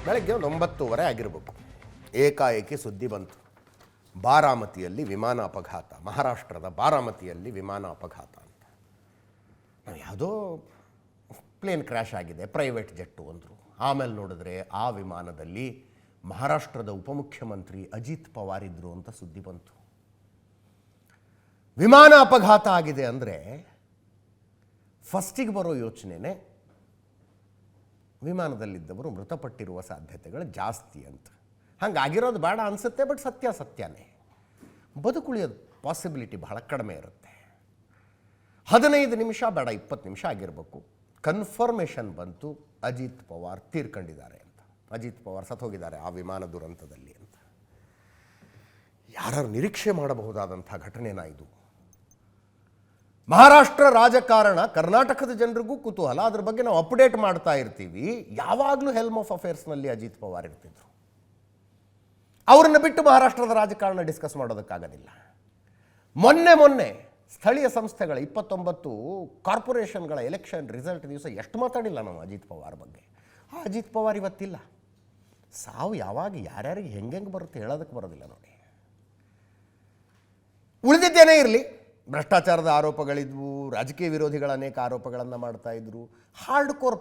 ಬೆಳಗ್ಗೆ ಒಂದು 9:30 ಆಗಿರಬೇಕು. ಏಕಾಏಕಿ ಸುದ್ದಿ ಬಂತು, ಬಾರಾಮತಿಯಲ್ಲಿ ವಿಮಾನ ಅಪಘಾತ, ಮಹಾರಾಷ್ಟ್ರದ ಬಾರಾಮತಿಯಲ್ಲಿ ವಿಮಾನ ಅಪಘಾತ ಅಂತ. ನಾವು ಯಾವುದೋ ಪ್ಲೇನ್ ಕ್ರ್ಯಾಶ್ ಆಗಿದೆ, ಪ್ರೈವೇಟ್ ಜೆಟ್ಟು ಅಂದರು. ಆಮೇಲೆ ನೋಡಿದ್ರೆ ಆ ವಿಮಾನದಲ್ಲಿ ಮಹಾರಾಷ್ಟ್ರದ ಉಪಮುಖ್ಯಮಂತ್ರಿ ಅಜಿತ್ ಪವಾರ್ ಇದ್ದರು ಅಂತ ಸುದ್ದಿ ಬಂತು. ವಿಮಾನ ಅಪಘಾತ ಆಗಿದೆ ಅಂದರೆ ಫಸ್ಟಿಗೆ ಬರೋ ಯೋಚನೆನೇ ವಿಮಾನದಲ್ಲಿದ್ದವರು ಮೃತಪಟ್ಟಿರುವ ಸಾಧ್ಯತೆಗಳು ಜಾಸ್ತಿ ಅಂತ. ಹಂಗಾಗಿರೋದು ಬೇಡ ಅನಿಸುತ್ತೆ, ಬಟ್ ಸತ್ಯನೇ. ಬದುಕುಳಿಯೋದು ಪಾಸಿಬಿಲಿಟಿ ಬಹಳ ಕಡಿಮೆ ಇರುತ್ತೆ. 15 ನಿಮಿಷ ಬೇಡ 20 ನಿಮಿಷ ಆಗಿರಬೇಕು, ಕನ್ಫರ್ಮೇಷನ್ ಬಂತು ಅಜಿತ್ ಪವಾರ್ ತೀರ್ಕೊಂಡಿದ್ದಾರೆ ಅಂತ. ಅಜಿತ್ ಪವಾರ್ ಸತ್ತೋಗಿದ್ದಾರೆ ಆ ವಿಮಾನ ದುರಂತದಲ್ಲಿ ಅಂತ. ಯಾರು ನಿರೀಕ್ಷೆ ಮಾಡಬಹುದಾದಂಥ ಘಟನೆನಾ ಇದು? ಮಹಾರಾಷ್ಟ್ರ ರಾಜಕಾರಣ ಕರ್ನಾಟಕದ ಜನರಿಗೂ ಕುತೂಹಲ, ಅದ್ರ ಬಗ್ಗೆ ನಾವು ಅಪ್ಡೇಟ್ ಮಾಡ್ತಾ ಇರ್ತೀವಿ. ಯಾವಾಗಲೂ ಹೆಲ್ಮ್ ಆಫ್ ಅಫೇರ್ಸ್ನಲ್ಲಿ ಅಜಿತ್ ಪವಾರ್ ಇರ್ತಿದ್ರು. ಅವ್ರನ್ನ ಬಿಟ್ಟು ಮಹಾರಾಷ್ಟ್ರದ ರಾಜಕಾರಣ ಡಿಸ್ಕಸ್ ಮಾಡೋದಕ್ಕಾಗೋದಿಲ್ಲ. ಮೊನ್ನೆ ಸ್ಥಳೀಯ ಸಂಸ್ಥೆಗಳ 29 ಕಾರ್ಪೊರೇಷನ್ಗಳ ಎಲೆಕ್ಷನ್ ರಿಸಲ್ಟ್ ದಿವಸ ಎಷ್ಟು ಮಾತಾಡಿಲ್ಲ ನಾವು ಅಜಿತ್ ಪವಾರ್ ಬಗ್ಗೆ. ಆ ಅಜಿತ್ ಪವಾರ್ ಇವತ್ತಿಲ್ಲ. ಸಾವು ಯಾವಾಗ ಯಾರ್ಯಾರಿಗೆ ಹೆಂಗೆ ಬರುತ್ತೆ ಹೇಳೋದಕ್ಕೆ ಬರೋದಿಲ್ಲ ನೋಡಿ. ಉಳಿದಿದ್ದೇನೇ ಇರಲಿ, ಭ್ರಷ್ಟಾಚಾರದ ಆರೋಪಗಳಿದ್ವು, ರಾಜಕೀಯ ವಿರೋಧಿಗಳ ಅನೇಕ ಆರೋಪಗಳನ್ನು ಮಾಡ್ತಾ ಇದ್ರು. ಹಾರ್ಡ್ ಕೋರ್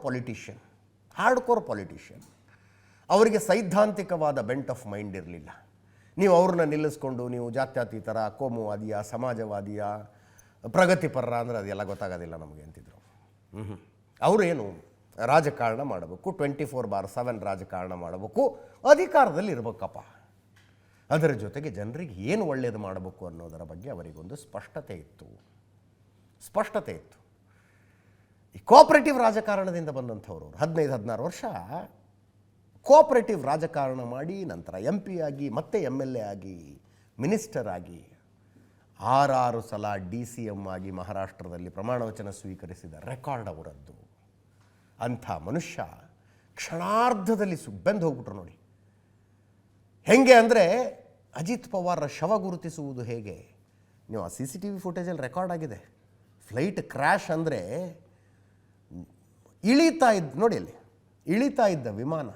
ಪಾಲಿಟಿಷಿಯನ್ ಅವರಿಗೆ ಸೈದ್ಧಾಂತಿಕವಾದ ಬೆಂಟ್ ಆಫ್ ಮೈಂಡ್ ಇರಲಿಲ್ಲ. ನೀವು ಅವ್ರನ್ನ ನಿಲ್ಲಿಸ್ಕೊಂಡು ನೀವು ಜಾತ್ಯತೀತರ, ಕೋಮುವಾದಿಯ, ಸಮಾಜವಾದಿಯ, ಪ್ರಗತಿಪರ ಅಂದರೆ ಅದೆಲ್ಲ ಗೊತ್ತಾಗೋದಿಲ್ಲ ನಮಗೆ ಅಂತಿದ್ರು. ಅವರೇನು ರಾಜಕಾರಣ ಮಾಡಬೇಕು, 24/7 ರಾಜಕಾರಣ ಮಾಡಬೇಕು, ಅಧಿಕಾರದಲ್ಲಿ ಇರಬೇಕಪ್ಪ. ಅದರ ಜೊತೆಗೆ ಜನರಿಗೆ ಏನು ಒಳ್ಳೆಯದು ಮಾಡಬೇಕು ಅನ್ನೋದರ ಬಗ್ಗೆ ಅವರಿಗೊಂದು ಸ್ಪಷ್ಟತೆ ಇತ್ತು. ಈ ಕೋಆಪರೇಟಿವ್ ರಾಜಕಾರಣದಿಂದ ಬಂದಂಥವ್ರು 15-16 ವರ್ಷ ಕೋಆಪರೇಟಿವ್ ರಾಜಕಾರಣ ಮಾಡಿ ನಂತರ MP ಆಗಿ ಮತ್ತೆ MLA ಆಗಿ ಮಿನಿಸ್ಟರ್ ಆಗಿ 6 ಸಲ DCM ಆಗಿ ಮಹಾರಾಷ್ಟ್ರದಲ್ಲಿ ಪ್ರಮಾಣವಚನ ಸ್ವೀಕರಿಸಿದ ರೆಕಾರ್ಡ್ ಅವರದ್ದು. ಅಂಥ ಮನುಷ್ಯ ಕ್ಷಣಾರ್ಧದಲ್ಲಿ ಬೆಂದು ಹೋಗ್ಬಿಟ್ರು ನೋಡಿ. ಹೆಂಗೆ ಅಂದರೆ ಅಜಿತ್ ಪವಾರ್ರ ಶವ ಗುರುತಿಸುವುದು ಹೇಗೆ? ನೀವು ಆ CCTV ಫುಟೇಜಲ್ಲಿ ರೆಕಾರ್ಡ್ ಆಗಿದೆ. ಫ್ಲೈಟ್ ಕ್ರ್ಯಾಶ್ ಅಂದರೆ ಇಳಿತಾ ಇದ್ದ ವಿಮಾನ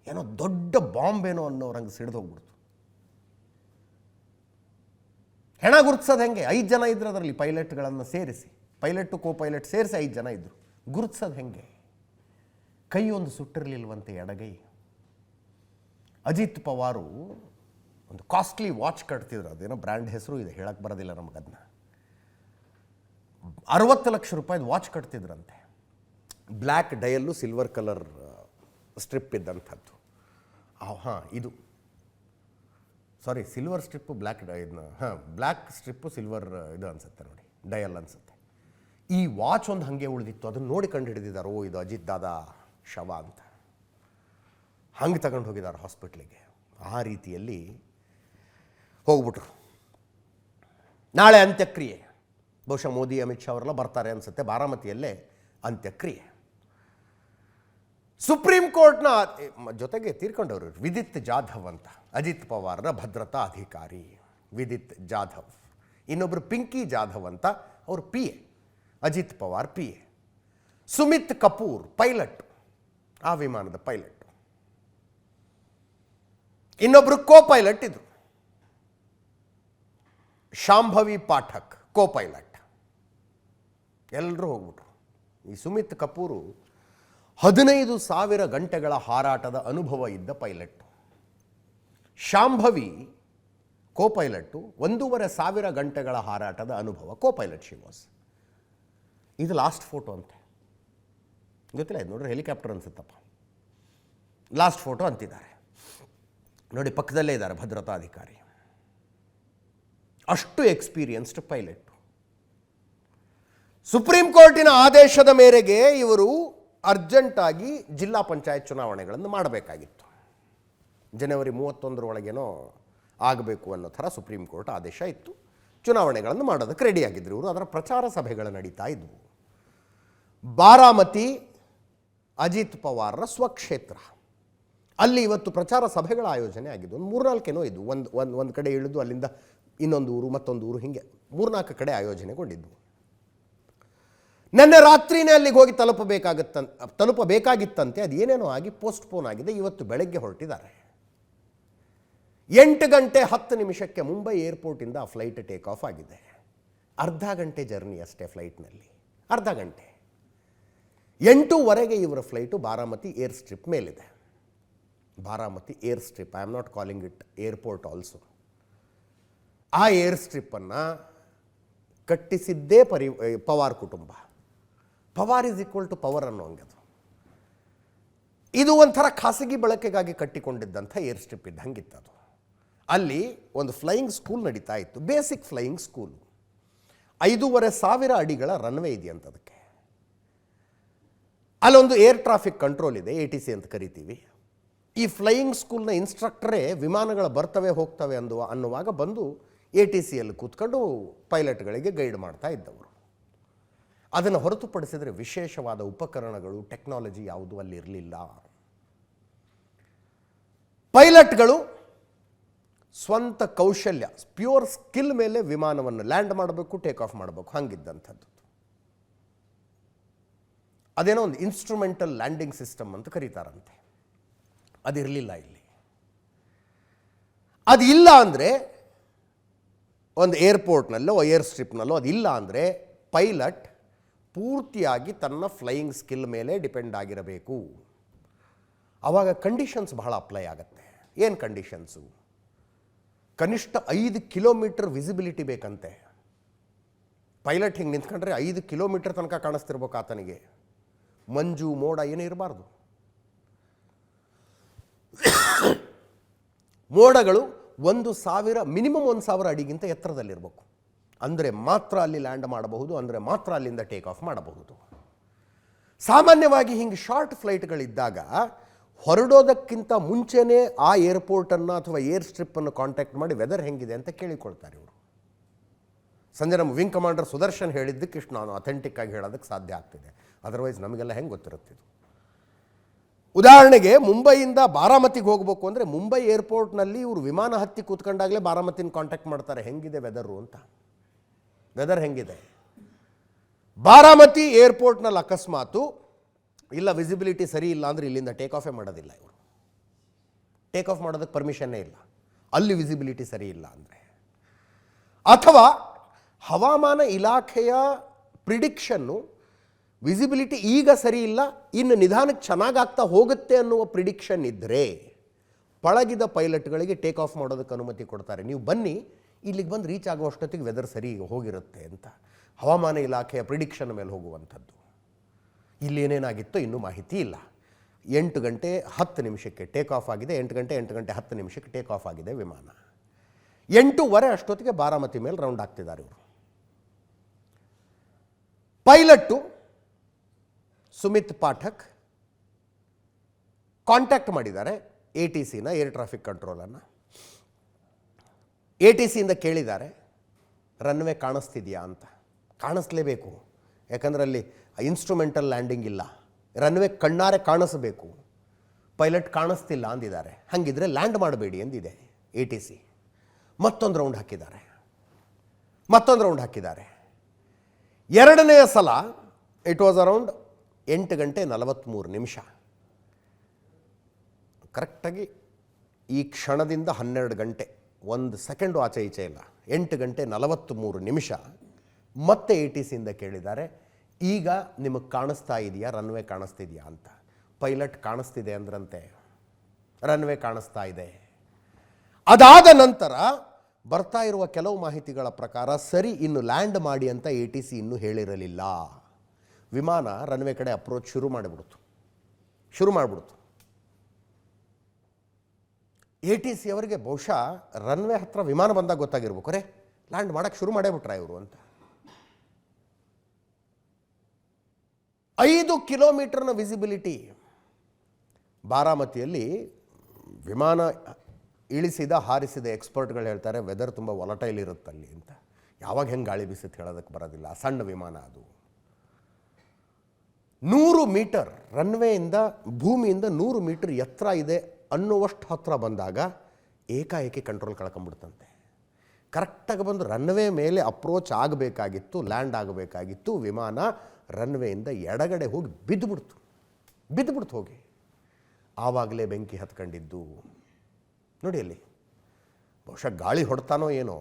ಏನೋ ದೊಡ್ಡ ಬಾಂಬೇನೋ ಅನ್ನೋರಂಗೆ ಸಿಡಿದು ಹೋಗ್ಬಿಡ್ತು. ಹೆಣ ಗುರುತಿಸೋದು ಹೆಂಗೆ? 5 ಜನ ಇದ್ರು ಅದರಲ್ಲಿ, ಪೈಲಟ್ಗಳನ್ನು ಸೇರಿಸಿ, ಪೈಲಟ್ಟು ಕೋ-ಪೈಲಟ್ ಸೇರಿಸಿ 5 ಜನ ಇದ್ದರು. ಗುರುತಿಸೋದು ಹೆಂಗೆ? ಕೈ ಒಂದು ಸುಟ್ಟಿರಲಿಲ್ವಂತೆ, ಎಡಗೈ. ಅಜಿತ್ ಪವಾರು ಒಂದು ಕಾಸ್ಟ್ಲಿ ವಾಚ್ ಕಟ್ತಿದ್ರು, ಅದೇನೋ ಬ್ರ್ಯಾಂಡ್ ಹೆಸರು ಇದೆ, ಹೇಳಕ್ಕೆ ಬರೋದಿಲ್ಲ ನಮಗದನ್ನ. 60 ಲಕ್ಷ ರೂಪಾಯಿದು ವಾಚ್ ಕಟ್ತಿದ್ರಂತೆ. Black dial silver colour strip ಇದ್ದಂಥದ್ದು. ಇದು silver strip black black strip silver ಇದು ಅನಿಸುತ್ತೆ ನೋಡಿ, ಡಯಲ್ ಅನಿಸುತ್ತೆ. ಈ ವಾಚ್ ಒಂದು ಹಾಗೆ ಉಳಿದಿತ್ತು, ಅದನ್ನು ನೋಡಿ ಕಂಡು ಹಿಡಿದಿದ್ದಾರೆ, ಓ ಇದು ಅಜಿತ್ ದಾದಾ ಶವ ಅಂತ. ಹಂಗೆ ತಗೊಂಡು ಹೋಗಿದ್ದಾರೆ ಹಾಸ್ಪಿಟ್ಲಿಗೆ. ಆ ರೀತಿಯಲ್ಲಿ ಹೋಗ್ಬಿಟ್ರು. ನಾಳೆ ಅಂತ್ಯಕ್ರಿಯೆ, ಬಹುಶಃ ಮೋದಿ ಅಮಿತ್ ಶಾ ಅವರೆಲ್ಲ ಬರ್ತಾರೆ ಅನಿಸುತ್ತೆ. ಬಾರಾಮತಿಯಲ್ಲೇ ಅಂತ್ಯಕ್ರಿಯೆ. ಸುಪ್ರೀಂ ಕೋರ್ಟ್ನ ಜೊತೆಗೆ ತೀರ್ಕೊಂಡವರು ವಿದಿತ್ ಜಾಧವ್ ಅಂತ, ಅಜಿತ್ ಪವಾರ್ನ ಭದ್ರತಾ ಅಧಿಕಾರಿ ವಿದಿತ್ ಜಾಧವ್. ಇನ್ನೊಬ್ಬರು ಪಿಂಕಿ ಜಾಧವ್ ಅಂತ, ಅವರು PA, Ajit Pawar PA. Sumit Kapoor pilot, ಆ ವಿಮಾನದ ಪೈಲಟ್. ಇನ್ನೊಬ್ಬರು ಕೋ-ಪೈಲಟ್ ಇದ್ರು, ಶಾಂಭವಿ ಪಾಠಕ್ ಕೋ-ಪೈಲಟ್. ಎಲ್ಲರೂ ಹೋಗ್ಬಿಟ್ರು. ಈ ಸುಮಿತ್ ಕಪೂರು 15,000 ಗಂಟೆಗಳ ಹಾರಾಟದ ಅನುಭವ ಇದ್ದ ಪೈಲಟ್ಟು. ಶಾಂಭವಿ ಕೋ-ಪೈಲಟ್ಟು 1,500 ಗಂಟೆಗಳ ಹಾರಾಟದ ಅನುಭವ, ಕೋ-ಪೈಲಟ್ ಶಿ ವಾಸ್. ಇದು ಲಾಸ್ಟ್ ಫೋಟೋ ಅಂತೆ, ಗೊತ್ತಿಲ್ಲ ಇದು ನೋಡ್ರಿ, ಹೆಲಿಕಾಪ್ಟರ್ ಅನ್ಸುತ್ತಪ್ಪ. ಲಾಸ್ಟ್ ಫೋಟೋ ಅಂತಿದ್ದಾರೆ ನೋಡಿ, ಪಕ್ಕದಲ್ಲೇ ಇದ್ದಾರೆ ಭದ್ರತಾ ಅಧಿಕಾರಿ. ಅಷ್ಟು ಎಕ್ಸ್ಪೀರಿಯನ್ಸ್ಡ್ ಪೈಲಟ್. ಸುಪ್ರೀಂ ಕೋರ್ಟಿನ ಆದೇಶದ ಮೇರೆಗೆ ಇವರು ಅರ್ಜೆಂಟಾಗಿ ಜಿಲ್ಲಾ ಪಂಚಾಯತ್ ಚುನಾವಣೆಗಳನ್ನು ಮಾಡಬೇಕಾಗಿತ್ತು. ಜನವರಿ 31 ಆಗಬೇಕು ಅನ್ನೋ ಥರ ಸುಪ್ರೀಂ ಕೋರ್ಟ್ ಆದೇಶ ಇತ್ತು. ಚುನಾವಣೆಗಳನ್ನು ಮಾಡೋದಕ್ಕೆ ರೆಡಿಯಾಗಿದ್ದರು ಇವರು. ಅದರ ಪ್ರಚಾರ ಸಭೆಗಳು ನಡೀತಾ ಇದ್ವು. ಬಾರಾಮತಿ ಅಜಿತ್ ಪವಾರ್ರ ಸ್ವಕ್ಷೇತ್ರ. ಅಲ್ಲಿ ಇವತ್ತು ಪ್ರಚಾರ ಸಭೆಗಳ ಆಯೋಜನೆ ಆಗಿದ್ದು. ಒಂದು 3-4 ಇದ್ದು. ಒಂದು ಕಡೆ ಇಳಿದು ಅಲ್ಲಿಂದ ಇನ್ನೊಂದು ಊರು, ಮತ್ತೊಂದು ಊರು, ಹೀಗೆ 3-4 ಕಡೆ ಆಯೋಜನೆಗೊಂಡಿದ್ದು. ನಿನ್ನೆ ರಾತ್ರಿನೇ ಅಲ್ಲಿಗೆ ಹೋಗಿ ತಲುಪಬೇಕಾಗಿತ್ತಂತೆ. ಅದು ಏನೇನೋ ಆಗಿ ಪೋಸ್ಟ್ಪೋನ್ ಆಗಿದೆ. ಇವತ್ತು ಬೆಳಗ್ಗೆ ಹೊರಟಿದ್ದಾರೆ. 8 ಗಂಟೆ 10 ನಿಮಿಷಕ್ಕೆ ಮುಂಬೈ ಏರ್ಪೋರ್ಟಿಂದ ಆ ಫ್ಲೈಟ್ ಟೇಕ್ ಆಫ್ ಆಗಿದೆ. ಅರ್ಧ ಗಂಟೆ ಜರ್ನಿ ಅಷ್ಟೇ ಫ್ಲೈಟ್ನಲ್ಲಿ, ಅರ್ಧ ಗಂಟೆ. 8:15 ಇವರ ಫ್ಲೈಟು ಬಾರಾಮತಿ ಏರ್ ಸ್ಟ್ರಿಪ್ ಮೇಲಿದೆ. Baramati air strip, I am not calling it airport also. ಆ ಏರ್ ಸ್ಟ್ರಿಪ್ಪನ್ನು ಕಟ್ಟಿಸಿದ್ದೇ ಪವಾರ್ ಕುಟುಂಬ. Pawar is equal to power ಅನ್ನೋಂಗೆ ಅದು. ಇದು ಒಂಥರ ಖಾಸಗಿ ಬಳಕೆಗಾಗಿ ಕಟ್ಟಿಕೊಂಡಿದ್ದಂಥ ಏರ್ ಸ್ಟ್ರಿಪ್ ಇದ್ದಂಗಿತ್ತದು. ಅಲ್ಲಿ ಒಂದು ಫ್ಲೈಯಿಂಗ್ ಸ್ಕೂಲ್ ನಡೀತಾ ಇತ್ತು, ಬೇಸಿಕ್ ಫ್ಲೈಯಿಂಗ್ ಸ್ಕೂಲು. 5,500 ಅಡಿಗಳ ರನ್ವೇ ಇದೆಯಂತ ಅದಕ್ಕೆ. ಅಲ್ಲೊಂದು ಏರ್ ಟ್ರಾಫಿಕ್ ಕಂಟ್ರೋಲ್ ಇದೆ, ATC ಅಂತ ಕರಿತೀವಿ. ಈ ಫ್ಲೈಯಿಂಗ್ ಸ್ಕೂಲ್ನ ಇನ್ಸ್ಟ್ರಕ್ಟರೇ ವಿಮಾನಗಳ ಬರ್ತವೆ ಹೋಗ್ತವೆ ಅನ್ನುವಾಗ ಬಂದು ATCಯಲ್ಲಿ ಕೂತ್ಕೊಂಡು ಪೈಲಟ್ಗಳಿಗೆ ಗೈಡ್ ಮಾಡ್ತಾ ಇದ್ದವರು. ಅದನ್ನು ಹೊರತುಪಡಿಸಿದರೆ ವಿಶೇಷವಾದ ಉಪಕರಣಗಳು, ಟೆಕ್ನಾಲಜಿ ಯಾವುದೂ ಅಲ್ಲಿ ಇರಲಿಲ್ಲ. ಪೈಲಟ್ಗಳು ಸ್ವಂತ ಕೌಶಲ್ಯ, ಪ್ಯೂರ್ ಸ್ಕಿಲ್ ಮೇಲೆ ವಿಮಾನವನ್ನು ಲ್ಯಾಂಡ್ ಮಾಡಬೇಕು, ಟೇಕ್ ಆಫ್ ಮಾಡಬೇಕು, ಹಂಗಿದ್ದಂಥದ್ದು. ಅದೇನೋ ಒಂದು ಇನ್ಸ್ಟ್ರೂಮೆಂಟಲ್ ಲ್ಯಾಂಡಿಂಗ್ ಸಿಸ್ಟಮ್ ಅಂತ ಕರೀತಾರಂತೆ, ಅದಿರಲಿಲ್ಲ ಇಲ್ಲಿ. ಅದು ಇಲ್ಲ ಅಂದರೆ ಒಂದು ಏರ್ಪೋರ್ಟ್ನಲ್ಲೋ ಏರ್ ಸ್ಟ್ರಿಪ್ನಲ್ಲೋ ಅದಿಲ್ಲ ಅಂದರೆ ಪೈಲಟ್ ಪೂರ್ತಿಯಾಗಿ ತನ್ನ ಫ್ಲೈಯಿಂಗ್ ಸ್ಕಿಲ್ ಮೇಲೆ ಡಿಪೆಂಡ್ ಆಗಿರಬೇಕು. ಆವಾಗ ಕಂಡೀಷನ್ಸ್ ಬಹಳ ಅಪ್ಲೈ ಆಗುತ್ತೆ. ಏನು ಕಂಡೀಷನ್ಸು? ಕನಿಷ್ಠ 5 ಕಿಲೋಮೀಟರ್ ವಿಸಿಬಿಲಿಟಿ ಬೇಕಂತೆ. ಪೈಲಟ್ ಹಿಂಗೆ ನಿಂತ್ಕೊಂಡ್ರೆ 5 ಕಿಲೋಮೀಟರ್ ತನಕ ಕಾಣಿಸ್ತಿರ್ಬೇಕು ಆತನಿಗೆ. ಮಂಜು ಮೋಡ ಏನೂ ಇರಬಾರ್ದು. ಮೋಡಗಳು 1,000 ಮಿನಿಮಮ್ 1,000 ಅಡಿಗಿಂತ ಎತ್ತರದಲ್ಲಿರಬೇಕು. ಅಂದರೆ ಮಾತ್ರ ಅಲ್ಲಿ ಲ್ಯಾಂಡ್ ಮಾಡಬಹುದು, ಅಂದರೆ ಮಾತ್ರ ಅಲ್ಲಿಂದ ಟೇಕ್ ಆಫ್ ಮಾಡಬಹುದು. ಸಾಮಾನ್ಯವಾಗಿ ಹಿಂಗೆ ಶಾರ್ಟ್ ಫ್ಲೈಟ್ಗಳಿದ್ದಾಗ ಹೊರಡೋದಕ್ಕಿಂತ ಮುಂಚೆನೇ ಆ ಏರ್ಪೋರ್ಟನ್ನು ಅಥವಾ ಏರ್ ಸ್ಟ್ರಿಪ್ಪನ್ನು ಕಾಂಟ್ಯಾಕ್ಟ್ ಮಾಡಿ ವೆದರ್ ಹೆಂಗಿದೆ ಅಂತ ಕೇಳಿಕೊಳ್ತಾರೆ ಇವರು. ಸಂಜೆ ನಮ್ಮ ವಿಂಗ್ ಕಮಾಂಡರ್ ಸುದರ್ಶನ್ ಹೇಳಿದ್ದಕ್ಕೆ ಇಷ್ಟು ನಾನು ಅಥೆಂಟಿಕ್ ಆಗಿ ಹೇಳೋದಕ್ಕೆ ಸಾಧ್ಯ ಆಗ್ತಿದೆ. ಅದರ್ವೈಸ್ ನಮಗೆಲ್ಲ ಹೆಂಗೆ ಗೊತ್ತಿರುತ್ತಿದ್ದು. ಉದಾಹರಣೆಗೆ ಮುಂಬೈಯಿಂದ ಬಾರಾಮತಿಗೆ ಹೋಗಬೇಕು ಅಂದರೆ ಮುಂಬೈ ಏರ್ಪೋರ್ಟ್ನಲ್ಲಿ ಇವರು ವಿಮಾನ ಹತ್ತಿ ಕೂತ್ಕೊಂಡಾಗಲೇ ಬಾರಾಮತಿನ ಕಾಂಟ್ಯಾಕ್ಟ್ ಮಾಡ್ತಾರೆ, ಹೆಂಗಿದೆ ವೆದರು ಅಂತ. ವೆದರ್ ಹೆಂಗಿದೆ? ಬಾರಾಮತಿ ಏರ್ಪೋರ್ಟ್ನಲ್ಲಿ ಅಕಸ್ಮಾತು ಇಲ್ಲ ವಿಸಿಬಿಲಿಟಿ ಸರಿ ಇಲ್ಲ ಅಂದರೆ ಇಲ್ಲಿಂದ ಟೇಕ್ ಆಫೇ ಮಾಡೋದಿಲ್ಲ ಇವರು. ಟೇಕ್ ಆಫ್ ಮಾಡೋದಕ್ಕೆ ಪರ್ಮಿಷನ್ನೇ ಇಲ್ಲ ಅಲ್ಲಿ ವಿಸಿಬಿಲಿಟಿ ಸರಿ ಇಲ್ಲ ಅಂದರೆ. ಅಥವಾ ಹವಾಮಾನ ಇಲಾಖೆಯ ಪ್ರಿಡಿಕ್ಷನ್ನು ವಿಸಿಬಿಲಿಟಿ ಈಗ ಸರಿ ಇಲ್ಲ, ಇನ್ನು ನಿಧಾನಕ್ಕೆ ಚೆನ್ನಾಗಾಗ್ತಾ ಹೋಗುತ್ತೆ ಅನ್ನುವ ಪ್ರಿಡಿಕ್ಷನ್ ಇದ್ದರೆ ಪಳಗಿದ ಪೈಲಟ್ಗಳಿಗೆ ಟೇಕ್ ಆಫ್ ಮಾಡೋದಕ್ಕೆ ಅನುಮತಿ ಕೊಡ್ತಾರೆ. ನೀವು ಬನ್ನಿ, ಇಲ್ಲಿಗೆ ಬಂದು ರೀಚ್ ಆಗುವಷ್ಟೊತ್ತಿಗೆ ವೆದರ್ ಸರಿ ಹೋಗಿರುತ್ತೆ ಅಂತ ಹವಾಮಾನ ಇಲಾಖೆಯ ಪ್ರಿಡಿಕ್ಷನ್ ಮೇಲೆ ಹೋಗುವಂಥದ್ದು. ಇಲ್ಲಿ ಏನೇನಾಗಿತ್ತೋ ಇನ್ನೂ ಮಾಹಿತಿ ಇಲ್ಲ. 8 ಗಂಟೆ 10 ನಿಮಿಷಕ್ಕೆ ಟೇಕ್ ಆಫ್ ಆಗಿದೆ. 8 ಗಂಟೆ 10 ನಿಮಿಷಕ್ಕೆ ಟೇಕ್ ಆಫ್ ಆಗಿದೆ ವಿಮಾನ. 8:15 ಅಷ್ಟೊತ್ತಿಗೆ ಬಾರಾಮತಿ ಮೇಲೆ ರೌಂಡ್ ಆಗ್ತಿದ್ದಾರೆ ಇವರು. ಪೈಲಟ್ಟು ಸುಮಿತ್ ಪಾಠಕ್ ಕಾಂಟ್ಯಾಕ್ಟ್ ಮಾಡಿದ್ದಾರೆ ATCನ, ಏರ್ ಟ್ರಾಫಿಕ್ ಕಂಟ್ರೋಲನ್ನು. ATCಯಿಂದ ಕೇಳಿದ್ದಾರೆ ರನ್ವೇ ಕಾಣಿಸ್ತಿದೆಯಾ ಅಂತ. ಕಾಣಿಸ್ಲೇಬೇಕು, ಯಾಕಂದರೆ ಅಲ್ಲಿ ಇನ್ಸ್ಟ್ರೂಮೆಂಟಲ್ ಲ್ಯಾಂಡಿಂಗ್ ಇಲ್ಲ, ರನ್ವೇ ಕಣ್ಣಾರೆ ಕಾಣಿಸಬೇಕು. ಪೈಲಟ್ ಕಾಣಿಸ್ತಿಲ್ಲ ಅಂದಿದ್ದಾರೆ. ಹಾಗಿದ್ರೆ ಲ್ಯಾಂಡ್ ಮಾಡಬೇಡಿ ಎಂದಿದೆ ATC. ಮತ್ತೊಂದು ರೌಂಡ್ ಹಾಕಿದ್ದಾರೆ. ಎರಡನೆಯ ಸಲ ಇಟ್ ವಾಸ್ ಅರೌಂಡ್ 8 ಗಂಟೆ 43 ನಿಮಿಷ. ಕರೆಕ್ಟಾಗಿ ಈ ಕ್ಷಣದಿಂದ 12 ಗಂಟೆ 1 ಸೆಕೆಂಡು ಆಚೆ ಈಚೆ ಇಲ್ಲ. 8 ಗಂಟೆ 43 ನಿಮಿಷ ಮತ್ತೆ ATCಯಿಂದ ಕೇಳಿದ್ದಾರೆ, ಈಗ ನಿಮಗೆ ಕಾಣಿಸ್ತಾ ಇದೆಯಾ, ರನ್ವೇ ಕಾಣಿಸ್ತಿದೆಯಾ ಅಂತ. ಪೈಲಟ್ ಕಾಣಿಸ್ತಿದೆ ಅಂದ್ರಂತೆ, ರನ್ವೇ ಕಾಣಿಸ್ತಾ ಇದೆ. ಅದಾದ ನಂತರ ಬರ್ತಾ ಇರುವ ಕೆಲವು ಮಾಹಿತಿಗಳ ಪ್ರಕಾರ ಸರಿ ಇನ್ನು ಲ್ಯಾಂಡ್ ಮಾಡಿ ಅಂತ ATC ಇನ್ನೂ ಹೇಳಿರಲಿಲ್ಲ. ವಿಮಾನ ರನ್ವೇ ಕಡೆ ಅಪ್ರೋಚ್ ಶುರು ಮಾಡಿಬಿಡ್ತು. ATC ಅವರಿಗೆ ಬಹುಶಃ ರನ್ವೇ ಹತ್ರ ವಿಮಾನ ಬಂದಾಗ ಗೊತ್ತಾಗಿರ್ಬೇಕು, ಅರೆ ಲ್ಯಾಂಡ್ ಮಾಡೋಕ್ಕೆ ಶುರು ಮಾಡೇ ಬಿಟ್ರ ಇವರು ಅಂತ. 5 ಕಿಲೋಮೀಟರ್ನ ವಿಸಿಬಿಲಿಟಿ. ಬಾರಾಮತಿಯಲ್ಲಿ ವಿಮಾನ ಹಾರಿಸಿದ ಎಕ್ಸ್ಪರ್ಟ್ಗಳು ಹೇಳ್ತಾರೆ ವೆದರ್ ತುಂಬ ವಾಲಟೈಲ್ ಇರುತ್ತಲ್ಲಿ ಅಂತ. ಯಾವಾಗ ಹೆಂಗೆ ಗಾಳಿ ಬೀಸುತ್ತೆ ಹೇಳೋದಕ್ಕೆ ಬರೋದಿಲ್ಲ. ಸಣ್ಣ ವಿಮಾನ ಅದು. 100 ಮೀಟರ್ ರನ್ವೇಯಿಂದ ಭೂಮಿಯಿಂದ 100 ಮೀಟರ್ ಎತ್ತರ ಇದೆ ಅನ್ನುವಷ್ಟು ಹತ್ತಿರ ಬಂದಾಗ ಏಕಾಏಕಿ ಕಂಟ್ರೋಲ್ ಕಳ್ಕೊಂಬಿಡ್ತಂತೆ. ಕರೆಕ್ಟಾಗಿ ಬಂದು ರನ್ವೇ ಮೇಲೆ ಅಪ್ರೋಚ್ ಆಗಬೇಕಾಗಿತ್ತು, ಲ್ಯಾಂಡ್ ಆಗಬೇಕಾಗಿತ್ತು. ವಿಮಾನ ರನ್ವೇಯಿಂದ ಎಡಗಡೆ ಹೋಗಿ ಬಿದ್ದುಬಿಡ್ತು ಹೋಗಿ. ಆವಾಗಲೇ ಬೆಂಕಿ ಹತ್ಕೊಂಡಿದ್ದು ನೋಡಿ. ಅಲ್ಲಿ ಬಹುಶಃ ಗಾಳಿ ಹೊಡ್ತಾನೋ ಏನೋ,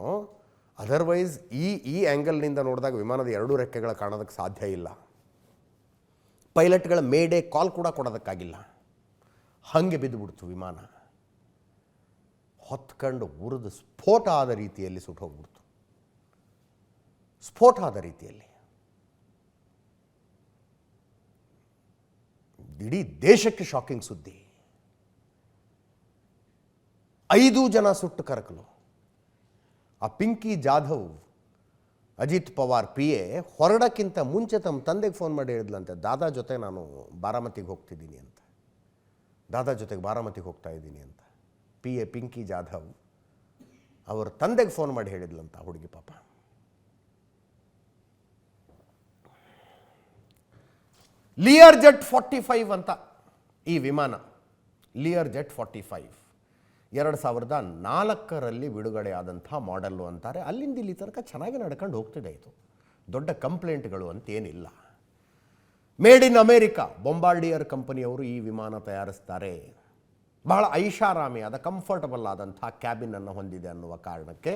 ಅದರ್ವೈಸ್ ಈ ಆ್ಯಂಗಲ್ನಿಂದ ನೋಡಿದಾಗ ವಿಮಾನದ 2 ರೆಕ್ಕೆಗಳ ಕಾಣೋದಕ್ಕೆ ಸಾಧ್ಯ ಇಲ್ಲ. ಪೈಲಟ್ಗಳ ಮೇಡೇ ಕಾಲ್ ಕೂಡ ಕೊಡೋದಕ್ಕಾಗಿಲ್ಲ. ಹಾಗೆ ಬಿದ್ದುಬಿಡ್ತು ವಿಮಾನ. ಹೊತ್ಕೊಂಡು ಉರಿದು ಸ್ಫೋಟ ಆದ ರೀತಿಯಲ್ಲಿ ಸುಟ್ಟು ಹೋಗ್ಬಿಡ್ತು. ಸ್ಫೋಟ ಆದ ರೀತಿಯಲ್ಲಿ ಇಡೀ ದೇಶಕ್ಕೆ ಶಾಕಿಂಗ್ ಸುದ್ದಿ. 5 ಜನ ಸುಟ್ಟು ಕರಕಲು. ಆ ಪಿಂಕಿ ಜಾಧವ್, ಅಜಿತ್ ಪವಾರ್ PA ಹೊರಡಕ್ಕಿಂತ ಮುಂಚೆ ತಮ್ಮ ತಂದೆಗೆ ಫೋನ್ ಮಾಡಿ ಹೇಳಿದ್ಲಂತೆ, ದಾದಾ ಜೊತೆ ನಾನು ಬಾರಾಮತಿಗೆ ಹೋಗ್ತಿದ್ದೀನಿ ಅಂತ, ದಾದಾ ಜೊತೆಗೆ ಬಾರಾಮತಿಗೆ ಹೋಗ್ತಾ ಇದ್ದೀನಿ ಅಂತ. PA ಪಿಂಕಿ ಜಾಧವ್ ಅವ್ರ ತಂದೆಗೆ ಫೋನ್ ಮಾಡಿ ಹೇಳಿದ್ಲಂತ ಹುಡುಗಿ ಪಾಪ. ಲಿಯರ್ ಜೆಟ್ 45 ಅಂತ ಈ ವಿಮಾನ. ಲಿಯರ್ ಜೆಟ್ 45 2004ರಲ್ಲಿ ಬಿಡುಗಡೆ ಆದಂಥ ಮಾಡೆಲ್ಲು ಅಂತಾರೆ. ಅಲ್ಲಿಂದ ಇಲ್ಲಿ ತನಕ ಚೆನ್ನಾಗಿ ನಡ್ಕೊಂಡು ಹೋಗ್ತಿದೆ. ಇದು ದೊಡ್ಡ ಕಂಪ್ಲೇಂಟ್ಗಳು ಅಂತೇನಿಲ್ಲ. ಮೇಡ್ ಇನ್ ಅಮೇರಿಕಾ ಬೊಂಬಾರ್ಡಿಯರ್ ಕಂಪನಿಯವರು ಈ ವಿಮಾನ ತಯಾರಿಸ್ತಾರೆ. ಬಹಳ ಐಷಾರಾಮಿಯಾದ ಕಂಫರ್ಟಬಲ್ ಆದಂಥ ಕ್ಯಾಬಿನನ್ನು ಹೊಂದಿದೆ ಅನ್ನುವ ಕಾರಣಕ್ಕೆ